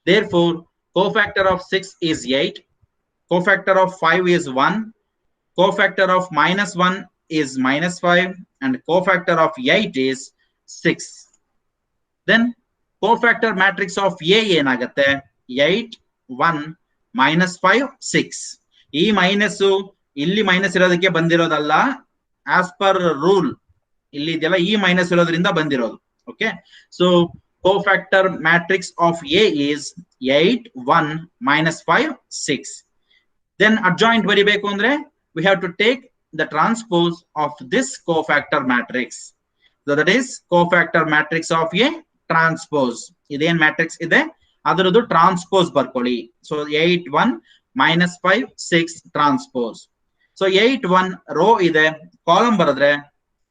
Therefore, cofactor of 6 is 8. Cofactor of 5 is 1. Cofactor of -1 is -5. And cofactor of 8 is 6. Then cofactor matrix of A ಏನಾಗುತ್ತೆ? 8 1 -5 6. ಈ ಮೈನಸ್ ಇಲ್ಲಿ ಮೈನಸ್ ಇರೋದಕ್ಕೆ ಬಂದಿರೋದಲ್ಲ, ಆಸ್ ಪರ್ ರೂಲ್ ಇಲ್ಲಿ ಇದೆಲ್ಲ ಈ ಮೈನಸ್ ಇರೋದ್ರಿಂದ ಬಂದಿರೋದು. Okay, so cofactor matrix of A is 8 1 -5 6. Then adjoint ಬರಿಬೇಕು ಅಂದ್ರೆ we have to take the transpose of this cofactor matrix. So that is cofactor matrix of A transpose. ಇದೇನ್ ಮ್ಯಾಟ್ರಿಕ್ಸ್ ಇದೆ ಅದರದ್ದು ಟ್ರಾನ್ಸ್ಪೋಸ್ ಬರ್ಕೊಳ್ಳಿ. So 8 1 -5 6 transpose. ಸೊ 8 1 ರೋ ಇದೆ, ಕಾಲಮ್ ಬರೆದ್ರೆ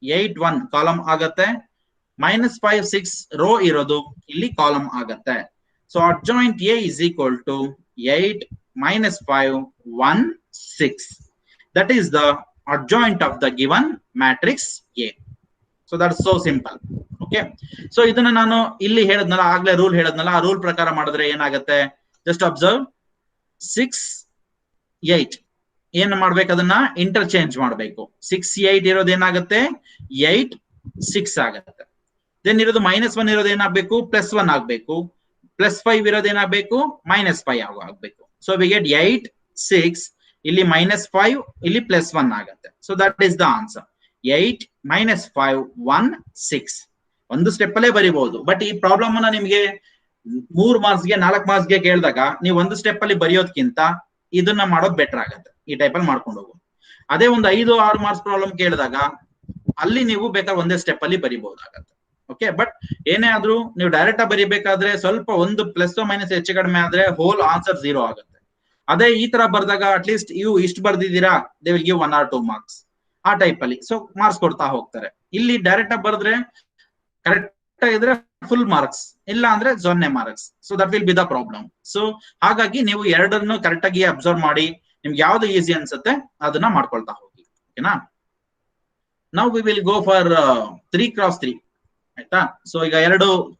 8 1 ಕಾಲಮ್ ಆಗತ್ತೆ, -5 6 ರೋ ಇರೋದು ಇಲ್ಲಿ ಕಾಲಮ್ ಆಗತ್ತೆ. So adjoint A is equal to 8 -5 1 6. That is the adjoint of the given matrix A. So that's so simple. Okay. So ಇದನ್ನ ನಾನು ಇಲ್ಲಿ ಹೇಳಿದ್ನಲ್ಲ, ಆಗ್ಲೇ ರೂಲ್ ಹೇಳಿದ್ನಲ್ಲ, ಆ ರೂಲ್ ಪ್ರಕಾರ ಮಾಡಿದ್ರೆ ಏನಾಗುತ್ತೆ, ಜಸ್ಟ್ ಅಬ್ಸರ್ವ್. 6 8 ಏನ್ ಮಾಡ್ಬೇಕು, ಅದನ್ನ ಇಂಟರ್ಚೇಂಜ್ ಮಾಡಬೇಕು. 6 8 ಇರೋದು ಏನಾಗುತ್ತೆ, 8 6 ಆಗುತ್ತೆ. ದೆನ್ ಇರೋದು -1 ಇರೋದು ಏನಾಗಬೇಕು, +1 ಆಗ್ಬೇಕು. +5 ಇರೋದು ಏನಾಗಬೇಕು, -5 ಆಗ್ಬೇಕು. ಸೊ ವಿ ಗೆಟ್ 8 6, ಇಲ್ಲಿ -5, ಇಲ್ಲಿ +1 ಆಗುತ್ತೆ. So that is the answer. 8 -5 1 6. ಒಂದು ಸ್ಟೆಪ್ ಅಲ್ಲೇ ಬರಿಬಹುದು. ಬಟ್ ಈ ಪ್ರಾಬ್ಲಮ್ ಅನ್ನ ನಿಮ್ಗೆ 3 ಮಾರ್ಕ್ಸ್ಗೆ 4 ಮಾರ್ಕ್ಸ್ಗೆ ಕೇಳಿದಾಗ ನೀವು ಒಂದು ಸ್ಟೆಪ್ ಅಲ್ಲಿ ಬರೆಯೋದಕ್ಕಿಂತ ಇದನ್ನ ಮಾಡೋದು ಬೆಟರ್ ಆಗುತ್ತೆ. ಈ ಟೈಪ್ ಅಲ್ಲಿ ಮಾಡ್ಕೊಂಡು ಹೋಗು. ಅದೇ ಒಂದು 5-6 ಮಾರ್ಕ್ಸ್ ಪ್ರಾಬ್ಲಮ್ ಕೇಳಿದಾಗ ಅಲ್ಲಿ ನೀವು ಬೇಕಾದ್ರೆ ಒಂದೇ ಸ್ಟೆಪ್ ಅಲ್ಲಿ ಬರಿಬಹುದಾಗತ್ತೆ. ಓಕೆ. ಬಟ್ ಏನೇ ಆದ್ರೂ ನೀವು ಡೈರೆಕ್ಟ್ ಆಗಿ ಬರಿಬೇಕಾದ್ರೆ ಸ್ವಲ್ಪ ಒಂದು +- ಹೆಚ್ಚು ಕಡಿಮೆ ಆದ್ರೆ ಹೋಲ್ ಆನ್ಸರ್ 0 ಆಗುತ್ತೆ. ಅದೇ ಈ ತರ ಬರ್ದಾಗ ಅಟ್ಲೀಸ್ಟ್ ಇವು ಇಷ್ಟು ಬರ್ದಿದ್ದೀರಾ, they will give 1 or 2 marks. ಆ ಟೈಪ್ ಅಲ್ಲಿ ಸೊ ಮಾರ್ಕ್ಸ್ ಕೊಡ್ತಾ ಹೋಗ್ತಾರೆ. ಇಲ್ಲಿ ಡೈರೆಕ್ಟ್ ಆಗಿ ಬರೆದ್ರೆ ಕರೆಕ್ಟ್ ಆಗಿದ್ರೆ ಫುಲ್ ಮಾರ್ಕ್ಸ್, ಇಲ್ಲ ಅಂದ್ರೆ 0 marks. So that will be the problem. So ಹಾಗಾಗಿ ನೀವು ಎರಡನ್ನು ಕರೆಕ್ಟ್ ಆಗಿ ಅಬ್ಸರ್ವ್ ಮಾಡಿ ನಿಮ್ಗೆ ಯಾವ್ದು ಈಸಿ ಅನ್ಸುತ್ತೆ ಅದನ್ನ ಮಾಡ್ಕೊಳ್ತಾ ಹೋಗಿ. ಓಕೆನಾ. Now we will go for 3x3. ಆಯ್ತಾ. ಸೊ ಈಗ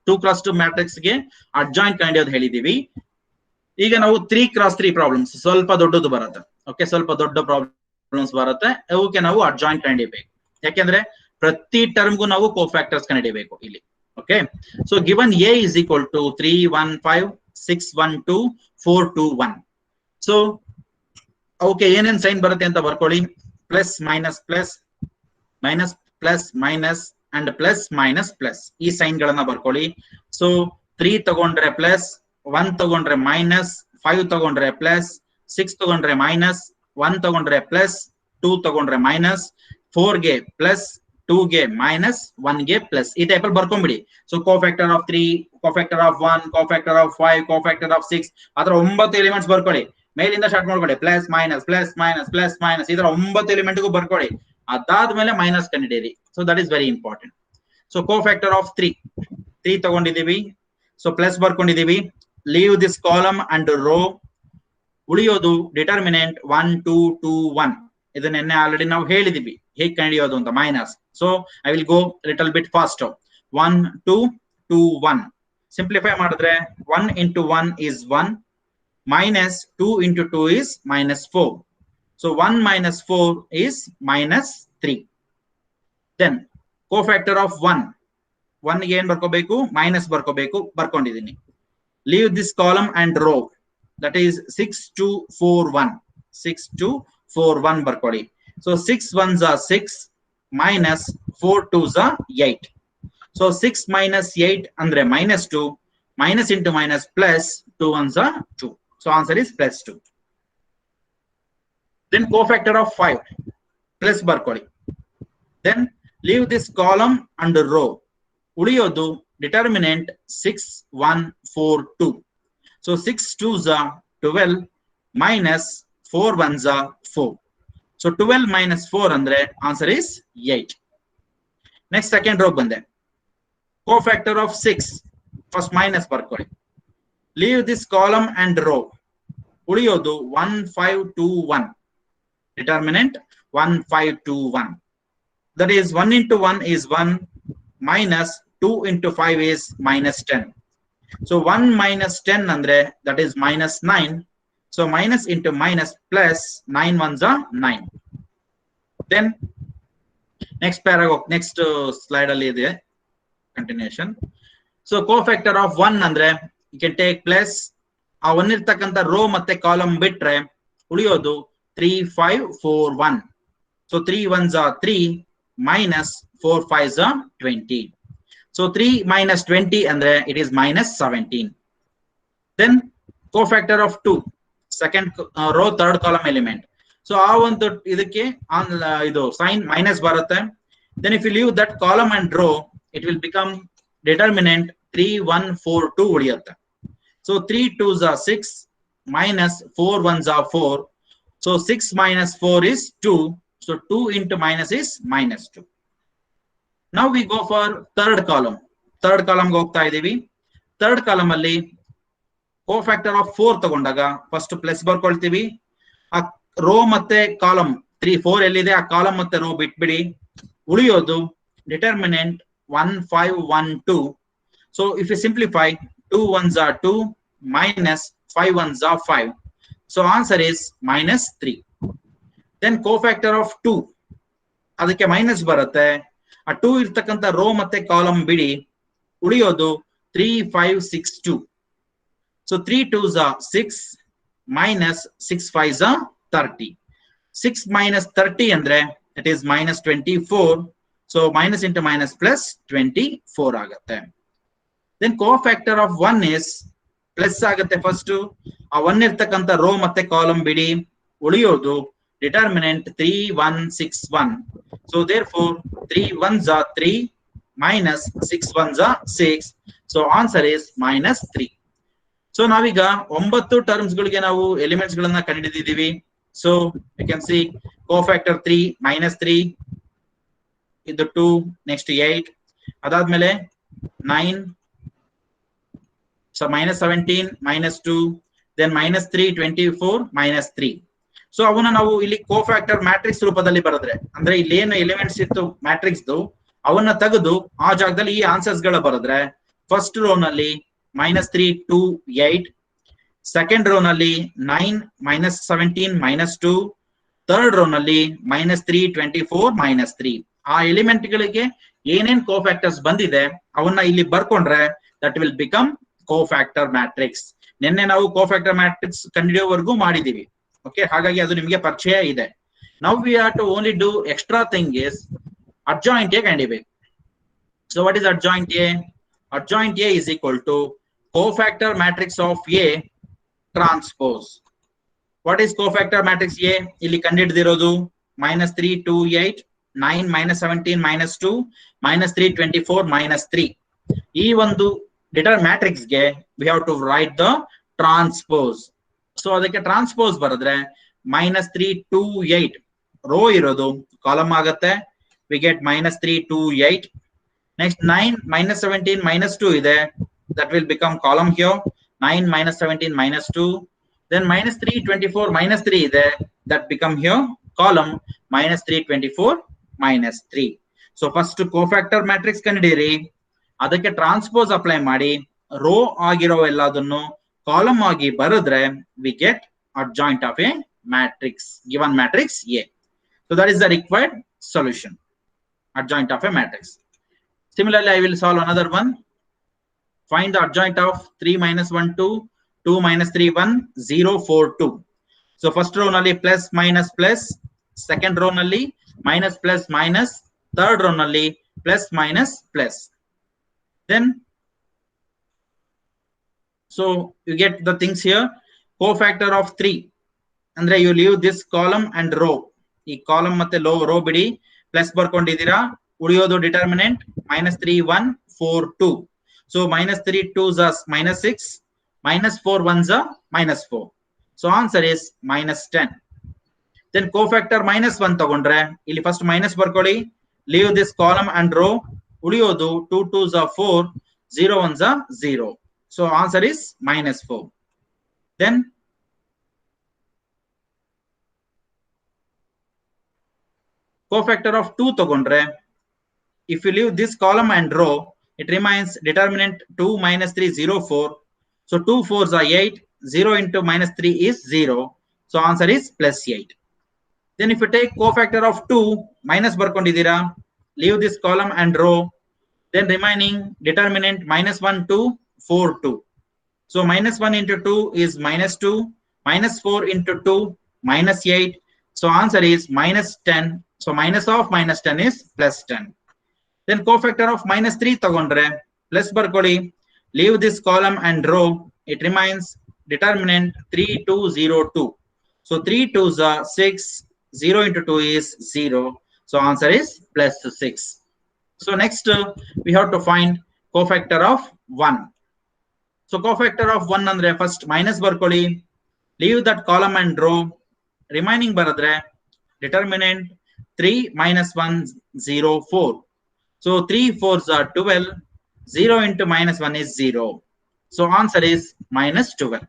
2x2 ಮ್ಯಾಟ್ರಿಕ್ಸ್ ಗೆ ಅಡ್ಜಾಯಿಂಟ್ ಕಂಡಿಯೋದು ಹೇಳಿದೀವಿ. ಈಗ ನಾವು 3x3 ಪ್ರಾಬ್ಲಮ್ಸ್ ಸ್ವಲ್ಪ ದೊಡ್ಡದು ಬರುತ್ತೆ. ಓಕೆ. ಸ್ವಲ್ಪ ದೊಡ್ಡ ಪ್ರಾಬ್ಲಮ್ಸ್ ಬರುತ್ತೆ. ಅವಕ್ಕೆ ನಾವು ಅಡ್ಜಾಯಿಂಟ್ ಕಂಡಿಬೇಕು. ಯಾಕೆಂದ್ರೆ ಪ್ರತಿ ಟರ್ಮ್ಗೂ ನಾವು ಕೋಫ್ಯಾಕ್ಟರ್ಸ್ ಕಂಡಿಡಿಬೇಕು ಇಲ್ಲಿ. Okay. So given A is equal to 3 1 5 6 1 2 4 2 1. So okay, ಏನೇನ್ ಸೈನ್ ಬರುತ್ತೆ ಅಂತ ಬರ್ಕೊಳ್ಳಿ. Plus minus plus, minus plus minus and plus minus plus, ಈ ಸೈನ್ ಗಳನ್ನ ಬರ್ಕೊಳ್ಳಿ. ಸೊ 3 ತಗೊಂಡ್ರೆ ಪ್ಲಸ್, 1 ತಗೊಂಡ್ರೆ ಮೈನಸ್, 5 ತಗೊಂಡ್ರೆ ಪ್ಲಸ್, 6 ತಗೊಂಡ್ರೆ ಮೈನಸ್, 1 ತಗೊಂಡ್ರೆ ಪ್ಲಸ್, 2 ತಗೊಂಡ್ರೆ ಮೈನಸ್, 4 ಗೆ ಪ್ಲಸ್, 2 ಗೆ ಮೈನಸ್, 1 ಗೆ ಪ್ಲಸ್. ಈ ಟೈಪ್ ಅಲ್ಲಿ ಬರ್ಕೊಂಡ್ಬಿಡಿ. So cofactor of 3, cofactor of 1, cofactor of 5, cofactor of 6, ಅದರ 9 ಎಲಿಮೆಂಟ್ಸ್ ಬರ್ಕೊಳ್ಳಿ. ಮೇಲಿಂದ ಸ್ಟಾರ್ಟ್ ಮಾಡ್ಕೊಳ್ಳಿ. Plus minus plus minus plus minus, ಇದರ 9 ಎಲಿಮೆಂಟ್ಗೂ ಬರ್ಕೊಳ್ಳಿ. ಅದಾದ್ಮೇಲೆ ಮೈನಸ್ ಕಂಡಿಡೀರಿ. So that is very important. So cofactor of 3 ತಗೊಂಡಿದೀವಿ. ಸೊ ಪ್ಲಸ್ ಬರ್ಕೊಂಡಿದೀವಿ. Leave this column and row. ಉಳಿಯೋದು ಡಿಟರ್ಮಿನೆಂಟ್ 1 2 2 1. ಇದನ್ನೆನ್ನೆ ಆಲ್ರೆಡಿ ನಾವು ಹೇಳಿದೀವಿ ಹೇಗೆ ಕಂಡಿಡಿಯೋದು ಅಂತ, minus. So I will go little bit fast. 1 2 2 1 simplify ಮಾಡಿದ್ರೆ 1 into 1 is 1, minus 2 into 2 is -4. So 1 minus 4 is -3. Then cofactor of 1 ಗೆ ಏನ್ ಬರ್ಕೋಬೇಕು, minus ಬರ್ಕೋಬೇಕು. ಬರ್ಕೊಂಡಿದ್ದೀನಿ. Leave this column and row. That is 6 2 4 1. 6 2 4 1 ಬರ್ಕೊಳ್ಳಿ. So 6 1s are 6, minus 4 2s are 8. So 6 minus 8 ಅಂದ್ರೆ -2, minus into minus plus 2 1s are 2. So answer is +2. Then cofactor of 5, plus ಬರ್ಕೊಳ್ಳಿ. Then leave this column and row. ಉಳಿಯೋದು determinant 6 1 4 2. So 6 2s are 12, minus 4 1s are 4. So 12 minus 4 ಅಂದ್ರೆ answer is 8. Next second row ಬಂದೆ. Cofactor of 6, first minus ಬರ್ಕೊಳ್ಳಿ. Leave this column and row. ಉಳಿಯೋದು 1 5 2 1. Determinant 1 5 2 1. That is 1 into 1 is 1, minus 2 into 5 is -10. So 1 minus 10 andre that is -9. So minus into minus plus 9 ones are 9. Then next paragraph, next slide alli ide continuation. So cofactor of 1 andre you can take plus ಆ 1 ಇರ್ತಕ್ಕಂಥ ರೋ ಮತ್ತೆ ಕಾಲಮ್ ಬಿಟ್ರೆ ಉಳಿಯೋದು 3 5 4 1. So 3 1s are 3, minus 4 5s are 20. So 3 minus 20 ಅಂದ್ರೆ it is -17. Then cofactor of 2, second row third column element. So ಆ ಒಂದು ಇದಕ್ಕೆ ಇದು sign minus ಬರುತ್ತೆ. Then if you leave that column and row, it will become determinant 3 1 4 2 ಉಳಿಯುತ್ತೆ. So 3 2s are 6, minus 4 1s are 4. So 6 minus 4 is 2. So 2 into minus is -2. Now we go for third column. Third column go ಹೋಗ್ತಾ ಇದೀವಿ. Third column ಅಲ್ಲಿ cofactor of 4 ತಗೊಂಡಾಗ first ಪ್ಲಸ್ ಬರ್ಕೊಳ್ತೀವಿ. ಆ ರೋ ಮತ್ತೆ ಕಾಲಮ್ 3 4 ಎಲ್ಲಿದೆ ಆ ಕಾಲಮ್ ಮತ್ತೆ ರೋ ಬಿಟ್ಬಿಡಿ. ಉಳಿಯೋದು determinant 1 5 1 2. So if you simplify, 2 ones are 2 minus 5 ones are 5. So answer is minus 3. Then cofactor of 2, ಅದಕ್ಕೆ ಮೈನಸ್ ಬರುತ್ತೆ. ಆ 2 ಇರ್ತಕ್ಕಂಥ ರೋ ಮತ್ತೆ ಕಾಲಮ್ ಬಿಡಿ. ಉಳಿಯೋದು 3 5 6 2. So 3 2s are 6 minus 6 5s are 30. 6 minus 30 ಅಂದ್ರೆ it is minus 24. So minus into minus plus 24 ಆಗುತ್ತೆ. Then cofactor of 1 is plus ಆಗುತ್ತೆ. ಫಸ್ಟ್ ಆ 1 ಇರ್ತಕ್ಕಂಥ ರೋ ಮತ್ತೆ ಕಾಲಮ್ ಬಿಡಿ. ಉಳಿಯೋದು determinant 3 1 6 1. So therefore 3 1s are 3 minus 6 1s are 6. So answer is minus 3. So ನಾವೀಗ 9 ಟರ್ಮ್ಸ್ ಗಳಿಗೆ ನಾವು ಎಲಿಮೆಂಟ್ಸ್ ಗಳನ್ನ ಕಂಡುಹಿಡಿದಿದ್ದೀವಿ. So you can see cofactor 3 minus 3, ಇದು 2, next 8, ಅದಾದ್ಮೇಲೆ 9, so minus 17 minus 2, then minus 3 24 minus 3. So ಅವನ್ನ ನಾವು ಇಲ್ಲಿ ಕೋಫ್ಯಾಕ್ಟರ್ ಮ್ಯಾಟ್ರಿಕ್ಸ್ ರೂಪದಲ್ಲಿ ಬರೆದ್ರೆ, ಅಂದ್ರೆ ಇಲ್ಲಿ ಏನು ಎಲಿಮೆಂಟ್ಸ್ ಇತ್ತು ಮ್ಯಾಟ್ರಿಕ್ಸ್ ಅವನ್ನ ತೆಗೆದು ಆ ಜಾಗದಲ್ಲಿ ಈ ಆನ್ಸರ್ಸ್ ಗಳ ಬರೆದ್ರೆ, ಫಸ್ಟ್ ರೋ ನಲ್ಲಿ -3 2 8, ಸೆಕೆಂಡ್ ರೋ ನಲ್ಲಿ 9 -17 -2, ಥರ್ಡ್ ರೋ ನಲ್ಲಿ -3 24 -3. ಆ ಎಲಿಮೆಂಟ್ ಗಳಿಗೆ ಏನೇನ್ ಕೋಫ್ಯಾಕ್ಟರ್ಸ್ ಬಂದಿದೆ ಅವನ್ನ ಇಲ್ಲಿ ಬರ್ಕೊಂಡ್ರೆ that will become cofactor matrix. ನಿನ್ನೆ ನಾವು ಕೋಫ್ಯಾಕ್ಟರ್ ಮ್ಯಾಟ್ರಿಕ್ಸ್ ಕಂಡುಹಿಡಿಯೋವರೆಗೂ ಮಾಡಿದೀವಿ. ಓಕೆ, ಹಾಗಾಗಿ ಅದು ನಿಮಗೆ ಪರಿಚಯ ಇದೆ. Now we have to only do extra thing is adjoint A ಕಂಡಿಬೇಕು. So what is adjoint A? Adjoint A is equal to cofactor matrix of A transpose. What is cofactor matrix A? ಇಲ್ಲಿ ಕಂಡುಹಿಡಿದಿರೋದು -3 2 8, 9 -17 -2, -3 24 -3. ಈ ಒಂದು ಡಿಟರ್ ಮ್ಯಾಟ್ರಿಕ್ಸ್ ಗೆ we have to write the transpose. So ಅದಕ್ಕೆ ಟ್ರಾನ್ಸ್ಪೋಸ್ ಬರೆದ್ರೆ -3 2 8 ರೋ ಇರೋದು ಕಾಲಮ್ ಆಗುತ್ತೆ. We get -3 2 8. ನೆಕ್ಸ್ಟ್ 9 -17 -2 ಇದೆ, that will become column here. 9 -17 -2. Then -3 24 -3 ಇದೆ, that become here column -3 24 -3. So first cofactor matrix ಕಂಡಿಡಿರಿ, ಅದಕ್ಕೆ ಟ್ರಾನ್ಸ್ಪೋಸ್ ಅಪ್ಲೈ ಮಾಡಿ ರೋ ಆಗಿರೋ ಎಲ್ಲದನ್ನು ಕಾಲಮ್ ಆಗಿ ಬರೆದ್ರೆ we get adjoint of a matrix, given matrix A. So that is the required solution, adjoint of a matrix. Similarly, I will solve another one. Find the adjoint of 3 -1 2, 2 -3 1, 0 4 2. So first row nalli plus minus plus, second row nalli minus plus minus, third row nalli plus minus plus. Then so you get the things here. Cofactor of 3 ಅಂದ್ರೆ you leave this column and row. ಈ ಕಾಲಮ್ ಮತ್ತೆ ರೋ ಬಿಡಿ, ಪ್ಲಸ್ ಬರ್ಕೊಂಡಿದ್ದೀರಾ. ಉಳಿಯೋದು determinant -3 1 4 2. So -3 2s are -6, -4 1s are -4. So answer is -10. Then cofactor -1 ತಗೊಂಡ್ರೆ ಇಲ್ಲಿ ಫಸ್ಟ್ ಮೈನಸ್ ಬರ್ಕೊಳ್ಳಿ, leave this column and row. ಉಳಿಯೋದು 2 2s are 4, 0 1s are 0. So answer is -4. Then cofactor of 2 ತಗೊಂಡ್ರೆ, if you leave this column and row, it remains determinant 2 -3 0 4. So 2 4s are 8, 0 into -3 is 0. So answer is +8. Then if you take cofactor of 2, minus ಬರ್ಕೊಂಡಿದ್ದೀರಾ, leave this column and row, then remaining determinant -1 2 4 2. So -1 into 2 is -2, -4 into 2 -8. So answer is -10. So minus of -10 is +10. Then cofactor of -3 ತಗೊಂಡ್ರೆ plus ಬರ್ಕೊಳ್ಳಿ, leave this column and row, it remains determinant 3 2 0 2. So 3 2s are 6, 0 into 2 is 0. So answer is +6. So next we have to find cofactor of 1. So cofactor of 1 ಅಂದ್ರೆ ಫಸ್ಟ್ ಮೈನಸ್ ಬರ್ಕೊಳ್ಳಿ, leave that column and row, remaining ಬರೆದ್ರೆ determinant 3 -1 0 4. So 3 4s are 12, 0 into -1 is 0. So answer is -12.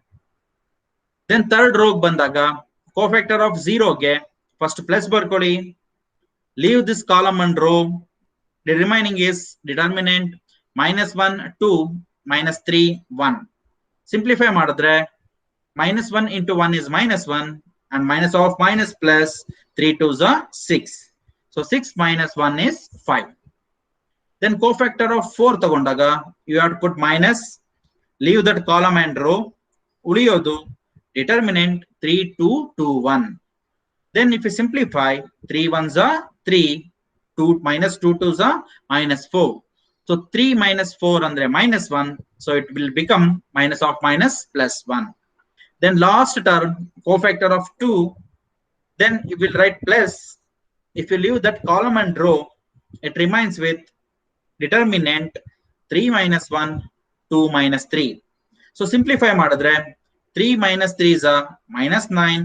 Then third row ಬಂದಾಗ cofactor of 0 ಗೆ ಫಸ್ಟ್ ಪ್ಲಸ್ ಬರ್ಕೊಳ್ಳಿ, leave this column and row. The remaining is determinant -1 2 -3 1. Simplify ಮಾಡಿದ್ರೆ -1 into 1 is -1 and minus of minus plus 3 2s are 6. So 6 minus 1 is 5. Then cofactor of 4 ತಗೊಂಡಾಗ you have to put minus, leave that column and row, ಉಳಿಯೋದು determinant 3 2 2 1. Then if you simplify, 3 1s are 3, 2 minus 2 2s are minus 4. So 3 minus 4 andre minus 1. So it will become minus of minus plus 1. Then last term, cofactor of 2. Then you will write plus. If you leave that column and row, it remains with determinant 3 minus 1, 2 minus 3. So simplify madadre 3 minus 3s are minus 9,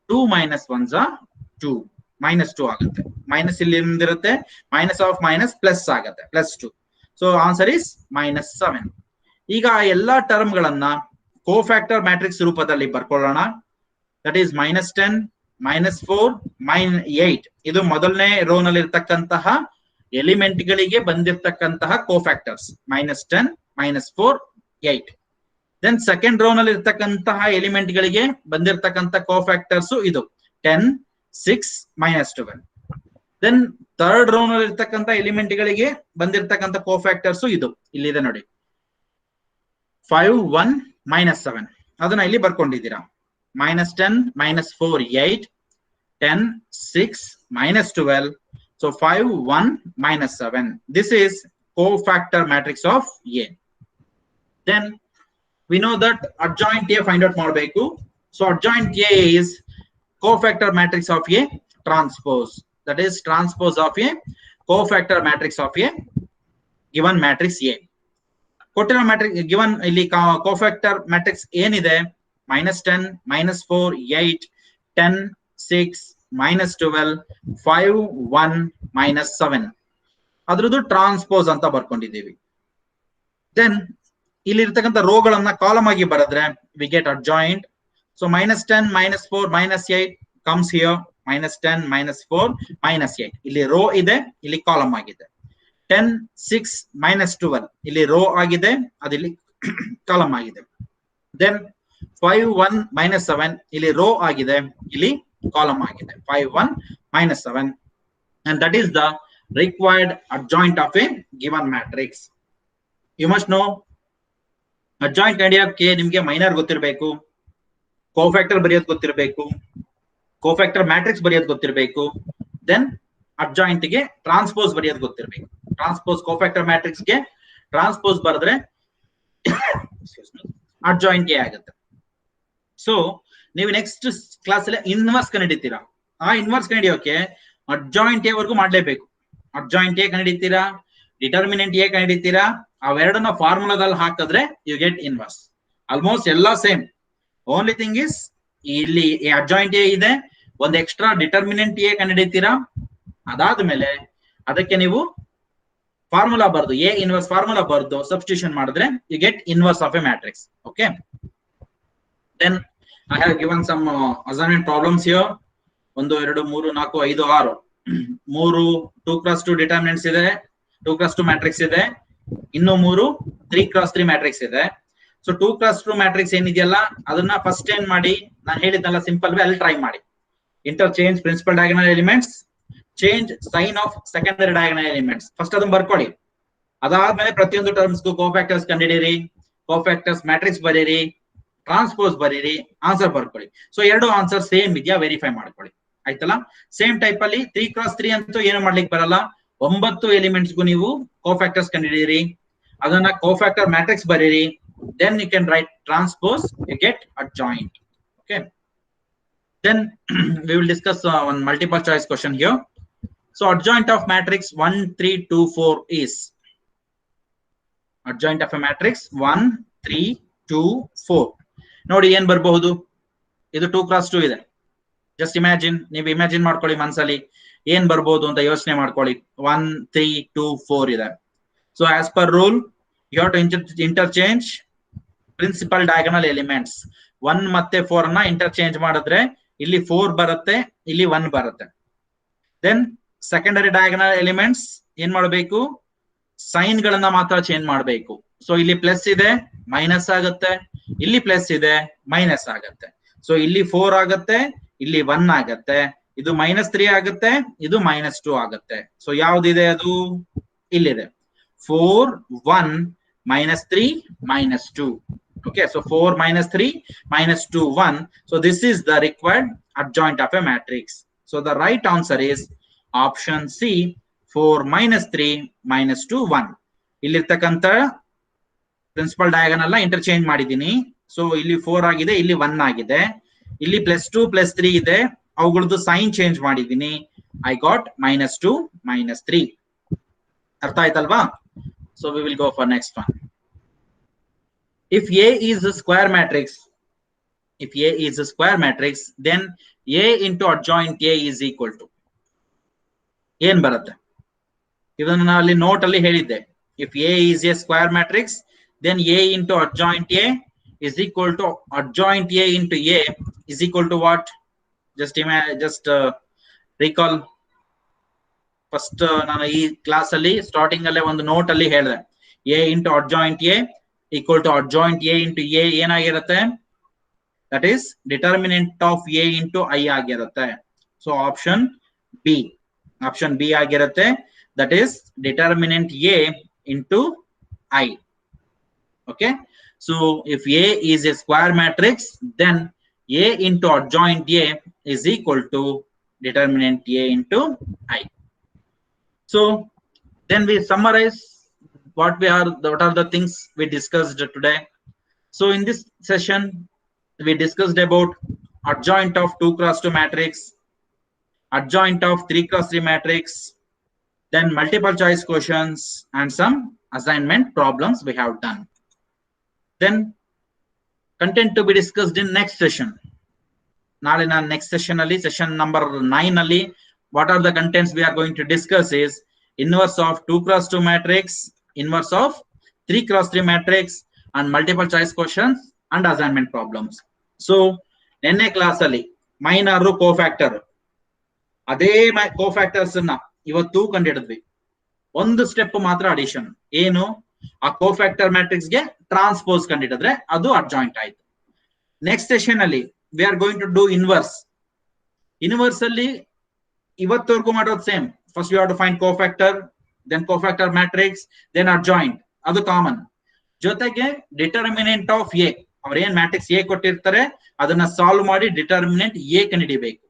2 minus 1s are 2, minus 2 ಆಗುತ್ತೆ. ಮೈನಸ್ ಇಲ್ಲಿ ಇರುತ್ತೆ, ಮೈನಸ್ ಆಫ್ ಮೈನಸ್ ಪ್ಲಸ್ ಆಗುತ್ತೆ, plus 2. So answer is minus 7. ಈಗ ಆ ಎಲ್ಲಾ ಟರ್ಮ್ ಗಳನ್ನ ಕೋಫ್ಯಾಕ್ಟರ್ ಮ್ಯಾಟ್ರಿಕ್ಸ್ ರೂಪದಲ್ಲಿ ಬರ್ಕೊಳ್ಳೋಣ. That is -10, -4, -8. ಇದು ಮೊದಲನೇ ರೋ ನಲ್ಲಿ ಇರ್ತಕ್ಕಂತಹ ಎಲಿಮೆಂಟ್ ಗಳಿಗೆ ಬಂದಿರತಕ್ಕಂತಹ ಕೋಫ್ಯಾಕ್ಟರ್ಸ್ -10, -4, 8. ದೆನ್ ಸೆಕೆಂಡ್ ರೋ ನಲ್ಲಿ ಇರ್ತಕ್ಕಂತಹ ಎಲಿಮೆಂಟ್ ಗಳಿಗೆ ಬಂದಿರತಕ್ಕಂತ ಕೋಫ್ಯಾಕ್ಟರ್ಸ್ ಇದು 10, 6, -12. ದೆನ್ ಥರ್ಡ್ ರೋ ನಲ್ಲಿ ಇರ್ತಕ್ಕಂತ ಎಲಿಮೆಂಟ್ ಗಳಿಗೆ ಬಂದಿರತಕ್ಕಂತ ಕೋಫ್ಯಾಕ್ಟರ್ಸ್ ಇದು ಇಲ್ಲಿದೆ ನೋಡಿ, 5, 1, -7. ಅದನ್ನ ಇಲ್ಲಿ ಬರ್ಕೊಂಡಿದ್ದೀರಾ. -10, -4, 8, 10, 6, -12. So 5, 1, -7. This is cofactor matrix of A. Then we know that adjoint A find out ಮಾಡಬೇಕು. So adjoint A is cofactor matrix of A transpose. That is transpose of A cofactor matrix of A given matrix A. ಕೊಟ್ಟಿರೋ ಮ್ಯಾಟ್ರಿಕ್ಸ್ ಗಿವನ್ ಇಲ್ಲಿ ಕೋಫ್ಯಾಕ್ಟರ್ ಮ್ಯಾಟ್ರಿಕ್ಸ್ ಏನಿದೆ, -10, -4, 8, 10, 6, -12, 5, 1, -7. ಅದ್ರದ್ದು ಟ್ರಾನ್ಸ್ಪೋಸ್ ಅಂತ ಬರ್ಕೊಂಡಿದ್ದೀವಿ. ದೆನ್ ಇಲ್ಲಿ ಇರ್ತಕ್ಕಂಥ ರೋಗಳನ್ನ ಕಾಲಮ್ ಆಗಿ ಬರೆದ್ರೆ we get adjoint. So -10, -4, -8 comes here, -10, -4, -8 ಇಲ್ಲಿ ರೋ ಇದೆ, ಇಲ್ಲಿ ಕಾಲಮ್ ಆಗಿದೆ. 10, 6, -12 ಇಲ್ಲಿ ರೋ ಆಗಿದೆ, ಅದಿಲ್ಲಿ ಕಾಲಮ್ ಆಗಿದೆ. ದೆನ್ 5, 1, -7 ಇಲ್ಲಿ ರೋ ಆಗಿದೆ, ಇಲ್ಲಿ ಕಾಲಮ್ ಆಗಿದೆ. 5, 1, -7 and that is the required adjoint of a given matrix. You must know adjoint ಐಡಿಯಾಕ್ಕೆ ನಿಮಗೆ ಮೈನರ್ ಗೊತ್ತಿರಬೇಕು, ಕೋಫ್ಯಾಕ್ಟರ್ ಬರೆಯೋದು ಗೊತ್ತಿರಬೇಕು, ಕೋಫ್ಯಾಕ್ಟರ್ ಮ್ಯಾಟ್ರಿಕ್ಸ್ ಬರೆಯೋದು ಗೊತ್ತಿರಬೇಕು, ದೆನ್ ಅಡ್ಜಾಯಿಂಟ್ ಗೆ ಟ್ರಾನ್ಸ್ಪೋಸ್ ಬರೆಯೋದು ಗೊತ್ತಿರಬೇಕು. ಟ್ರಾನ್ಸ್ಪೋಸ್ ಕೋಫ್ಯಾಕ್ಟರ್ ಮ್ಯಾಟ್ರಿಕ್ಸ್ ಗೆ ಟ್ರಾನ್ಸ್ಪೋಸ್ ಬರೆದ್ರೆ ಅಡ್ಜಾಯಿಂಟ್ ಗೆ ಆಗುತ್ತೆ. ಸೊ ನೀವು ನೆಕ್ಸ್ಟ್ ಕ್ಲಾಸ್ ಅಲ್ಲಿ ಇನ್ವರ್ಸ್ ಕಂಡಿಡ್ತೀರಾ. ಆ ಇನ್ವರ್ಸ್ ಕಂಡಿಡಿಯೋಕೆ ಅಡ್ಜಾಯಿಂಟ್ ಎ ವರ್ಗು ಮಾಡ್ಲೇಬೇಕು. ಅಡ್ಜಾಯಿಂಟ್ ಎ ಕಂಡಿಡ್ತೀರಾ, ಡಿಟರ್ಮಿನೆಂಟ್ ಎ ಕಂಡಿಡ್ತೀರಾ, ಅವೆರಡನ್ನ ಫಾರ್ಮುಲಾದಲ್ಲಿ ಹಾಕಿದ್ರೆ ಯು ಗೆಟ್ ಇನ್ವರ್ಸ್. ಆಲ್ಮೋಸ್ಟ್ ಎಲ್ಲಾ ಸೇಮ್. ಓನ್ಲಿ ಥಿಂಗ್ ಇಸ್ ಇಲ್ಲಿ ಅಡ್ಜಾಯಿಂಟ್ ಎ ಇದೆ, ಒಂದು ಎಕ್ಸ್ಟ್ರಾ ಡಿಟರ್ಮಿನೆಂಟ್ ಎ ಕಂಡಿಡ್ತೀರಾ. ಅದಾದ್ಮೇಲೆ ಅದಕ್ಕೆ ನೀವು ಫಾರ್ಮುಲಾ ಬರ್ದು ಎ ಇನ್ವರ್ಸ್ ಫಾರ್ಮುಲಾ ಬರ್ದು ಸಬ್ಸ್ಟಿಟ್ಯೂಷನ್ ಮಾಡಿದ್ರೆ you get inverse of A matrix. Okay, then I have given some assignment problems here. 1 2 3 4 5 6 3 2x2 determinants ಇದೆ, 2x2 ಮ್ಯಾಟ್ರಿಕ್ಸ್ ಇದೆ, ಇನ್ನು 3 3x3 ಮ್ಯಾಟ್ರಿಕ್ಸ್ ಇದೆ. ಸೊ 2x2 ಮ್ಯಾಟ್ರಿಕ್ಸ್ ಏನಿದೆಯಲ್ಲ ಅದನ್ನ ಫಸ್ಟ್ ಏನ್ ಮಾಡಿ, ನಾನು ಹೇಳಿದ್ನಲ್ಲ ಸಿಂಪಲ್ ವೇ ಅಲ್ಲಿ ಟ್ರೈ ಮಾಡಿ. Interchange principal diagonal elements, change sign of secondary diagonal elements. First ಅದನ್ನ ಬರ್ಕೊಳ್ಳಿ. ಅದಾದ್ಮೇಲೆ ಪ್ರತಿಯೊಂದು ಟರ್ಮ್ಸ್ಗೂ ಕೋಫ್ಯಾಕ್ಟರ್ಸ್ ಕಂಡಿಡೀರಿ, ಕೋಫ್ಯಾಕ್ಟರ್ಸ್ ಮ್ಯಾಟ್ರಿಕ್ಸ್ ಬರೀರಿ, ಟ್ರಾನ್ಸ್ಪೋಸ್ ಬರೀರಿ, ಆನ್ಸರ್ ಬರ್ಕೊಳ್ಳಿ. ಸೊ 2 ಆನ್ಸರ್ ಸೇಮ್ ಇದೆಯಾ ವೆರಿಫೈ ಮಾಡ್ಕೊಳ್ಳಿ. ಆಯ್ತಲ್ಲ? ಸೇಮ್ ಟೈಪ್ ಅಲ್ಲಿ 3x3 ಅಂತೂ ಏನು ಮಾಡ್ಲಿಕ್ಕೆ ಬರಲ್ಲ. 9 ಎಲಿಮೆಂಟ್ಸ್ಗೂ ನೀವು ಕೋಫ್ಯಾಕ್ಟರ್ಸ್ ಕಂಡಿಡೀರಿ, ಅದನ್ನ ಕೋಫ್ಯಾಕ್ಟರ್ ಮ್ಯಾಟ್ರಿಕ್ಸ್ ಬರೀರಿ, then you can write transpose, you get adjoint. Okay, then we will discuss one multiple choice question here. So adjoint of matrix 1 3 2 4 is, adjoint of a matrix 1 3 2 4 ನೋಡಿ ಏನ್ ಬರಬಹುದು. ಇದು 2x2 ಇದೆ. ಜಸ್ಟ್ ಇಮ್ಯಾಜಿನ್, ನೀವು ಇಮ್ಯಾಜಿನ್ ಮಾಡ್ಕೊಳ್ಳಿ ಮನಸ್ಸಲ್ಲಿ ಏನ್ ಬರ್ಬೋದು ಅಂತ ಯೋಚನೆ ಮಾಡ್ಕೊಳ್ಳಿ. 1 3 2 4 ಇದೆ. So as per rule you have to interchange principal diagonal elements. 1 ಮತ್ತೆ 4 ಅನ್ನ ಇಂಟರ್ಚೇಂಜ್ ಮಾಡಿದ್ರೆ ಇಲ್ಲಿ 4 ಬರುತ್ತೆ, ಇಲ್ಲಿ 1 ಬರುತ್ತೆ. ದೆನ್ ಸೆಕೆಂಡರಿ ಡಯಾಗನಲ್ ಎಲಿಮೆಂಟ್ಸ್ ಏನ್ ಮಾಡಬೇಕು, ಸೈನ್ ಗಳನ್ನ ಮಾತ್ರ ಚೇಂಜ್ ಮಾಡಬೇಕು. ಸೊ ಇಲ್ಲಿ ಪ್ಲಸ್ ಇದೆ, ಮೈನಸ್ ಆಗುತ್ತೆ, ಇಲ್ಲಿ ಪ್ಲಸ್ ಇದೆ, ಮೈನಸ್ ಆಗುತ್ತೆ. ಸೊ ಇಲ್ಲಿ 4 ಆಗುತ್ತೆ, ಇಲ್ಲಿ 1 ಆಗುತ್ತೆ, ಇದು -3 ಆಗುತ್ತೆ, ಇದು -2 ಆಗುತ್ತೆ. ಸೊ ಯಾವ್ದಿದೆ ಅದು ಇಲ್ಲಿದೆ, 4 1 -3 -2. Okay, so 4 -3 -2 1. So this is the required adjoint of a matrix. So the right answer is option C, 4 -3 -2 1. ಇಲ್ಲಿರ್ತಕ್ಕಂಥ ಪ್ರಿನ್ಸಿಪಲ್ ಡಯಾಗನಲ್ ನ ಇಂಟರ್ಚೇಂಜ್ ಮಾಡಿದೀನಿ. ಸೊ ಇಲ್ಲಿ 4 ಆಗಿದೆ, ಇಲ್ಲಿ 1 ಆಗಿದೆ, ಇಲ್ಲಿ +2 +3 ಇದೆ, ಅವುಗಳದ್ದು ಸೈನ್ ಚೇಂಜ್ ಮಾಡಿದೀನಿ. I got -2 -3. ಅರ್ಥ ಆಯ್ತಲ್ವಾ? So we will go for next one. If A is a square matrix, then A into adjoint A is equal to ಏನ್ ಬರುತ್ತೆ? ಇದನ್ನ ನಾನು ಅಲ್ಲಿ ನೋಟ್ ಅಲ್ಲಿ ಹೇಳಿದ್ದೆ. If A is a square matrix, then A into adjoint A is equal to adjoint A into A is equal to what? Just recall. First ನಾನು ಈ ಕ್ಲಾಸ್ ಅಲ್ಲಿ ಸ್ಟಾರ್ಟಿಂಗ್ ಅಲ್ಲೇ ಒಂದು ನೋಟ್ ಅಲ್ಲಿ ಹೇಳಿದೆ, A into adjoint A equal to adjoint A into A ಏನಾಗಿರುತ್ತೆ? That is determinant of A into I ಆಗಿರುತ್ತೆ. So option B ಆಗಿರುತ್ತೆ. That is determinant A into I. Okay, so if A is a square matrix, then A into adjoint A is equal to determinant A into I. So then we summarize what are the things we discussed today. So in this session we discussed about adjoint of 2x2 matrix, adjoint of 3x3 matrix, then multiple choice questions and some assignment problems we have done. Then content to be discussed in next session. Naale na next session alli, session number 9 alli, what are the contents we are going to discuss is inverse of 2x2 matrix, inverse of 3x3 matrix, and multiple choice questions and assignment problems. So nenne class alli minor cofactor ಅದೇ cofactors ಅನ್ನ ಇವತ್ತು ಕಂಡುಹಿಡಿದ್ವಿ. ಒಂದು ಸ್ಟೆಪ್ ಮಾತ್ರ ಅಡಿಷನ್, ಏನು ಆ ಕೋಫ್ಯಾಕ್ಟರ್ ಮ್ಯಾಟ್ರಿಕ್ಸ್ ಗೆ ಟ್ರಾನ್ಸ್ಪೋಸ್ ಕಂಡುಹಿಡಿದ್ರೆ ಅದು ಅಡ್ಜಾಯಿಂಟ್ ಆಯ್ತು. ನೆಕ್ಸ್ಟ್ ಸೆಷನ್ ಅಲ್ಲಿ we are going to do inverse ಅಲ್ಲಿ ಇವತ್ತವರೆಗೂ ಮಾಡೋದು same. First you have to find cofactor, then cofactor matrix, then adjoint, ಅದು ಕಾಮನ್. ಜೊತೆಗೆ ಡಿಟರ್ಮಿನೆಂಟ್ ಆಫ್ ಎ, ಅವ್ರ ಏನ್ ಮ್ಯಾಟ್ರಿಕ್ಸ್ ಎ ಕೊಟ್ಟಿರ್ತಾರೆ ಅದನ್ನ ಸಾಲ್ವ್ ಮಾಡಿ ಡಿಟರ್ಮಿನೆಂಟ್ ಎ ಕಂಡುಹಿಡಿಬೇಕು.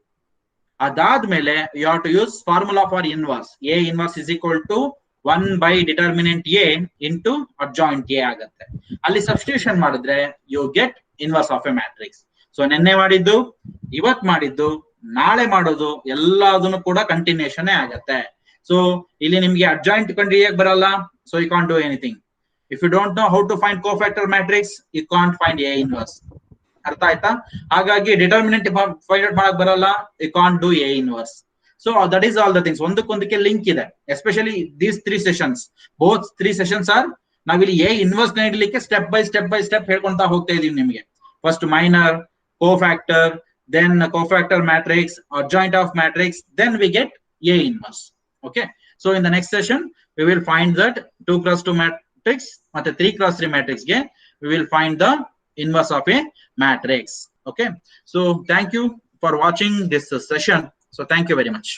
ಅದಾದ್ಮೇಲೆ you have to use formula for inverse. A inverse is equal to 1 by determinant A into adjoint A ಆಗುತ್ತೆ. ಅಲ್ಲಿ ಸಬ್ಸ್ಟಿಟ್ಯೂಷನ್ ಮಾಡಿದ್ರೆ you get inverse of A matrix. So ನೆನ್ನೆ ಮಾಡಿದ್ದು, ಇವತ್ ಮಾಡಿದ್ದು, ನಾಳೆ ಮಾಡೋದು ಎಲ್ಲದನ್ನು ಕೂಡ ಕಂಟಿನ್ಯೂಷನ್ ಆಗತ್ತೆ. ಸೊ ಇಲ್ಲಿ ನಿಮ್ಗೆ ಅಡ್ಜಾಯಿಂಟ್ ಕಂಡುಹಿಡಿಯಕ್ಕೆ ಬರಲ್ಲ, so you can't do anything. If you don't know how to find cofactor matrix, you can't find A inverse. ಅರ್ಥ ಆಯ್ತಾ? ಹಾಗಾಗಿ ಡಿಟರ್ಮಿನೆಂಟ್ ಫೈಂಡ್ ಔಟ್ ಮಾಡಕ್ ಬರಲ್ಲ, you can't do A inverse. So that is all the things. ಒಂದಕ್ಕೊಂದಕ್ಕೆ ಲಿಂಕ್ ಇದೆ. Especially these 3 sessions, both 3 sessions are ನಾವಿಲ್ಲಿ ಎ ಇನ್ವರ್ಸ್ ಕಂಡುಹಿಡಿಯಲಿಕ್ಕೆ ಸ್ಟೆಪ್ ಬೈ ಸ್ಟೆಪ್ ಹೇಳ್ಕೊಂತ ಹೋಗ್ತಾ ಇದೀವಿ ನಿಮಗೆ. First minor, cofactor, then cofactor matrix, adjoint of matrix, then we get A inverse. Okay, so in the next session we will find that 2x2 matrix and 3x3 matrix ge we will find the inverse of a matrix. Okay, so thank you for watching this session. So thank you very much.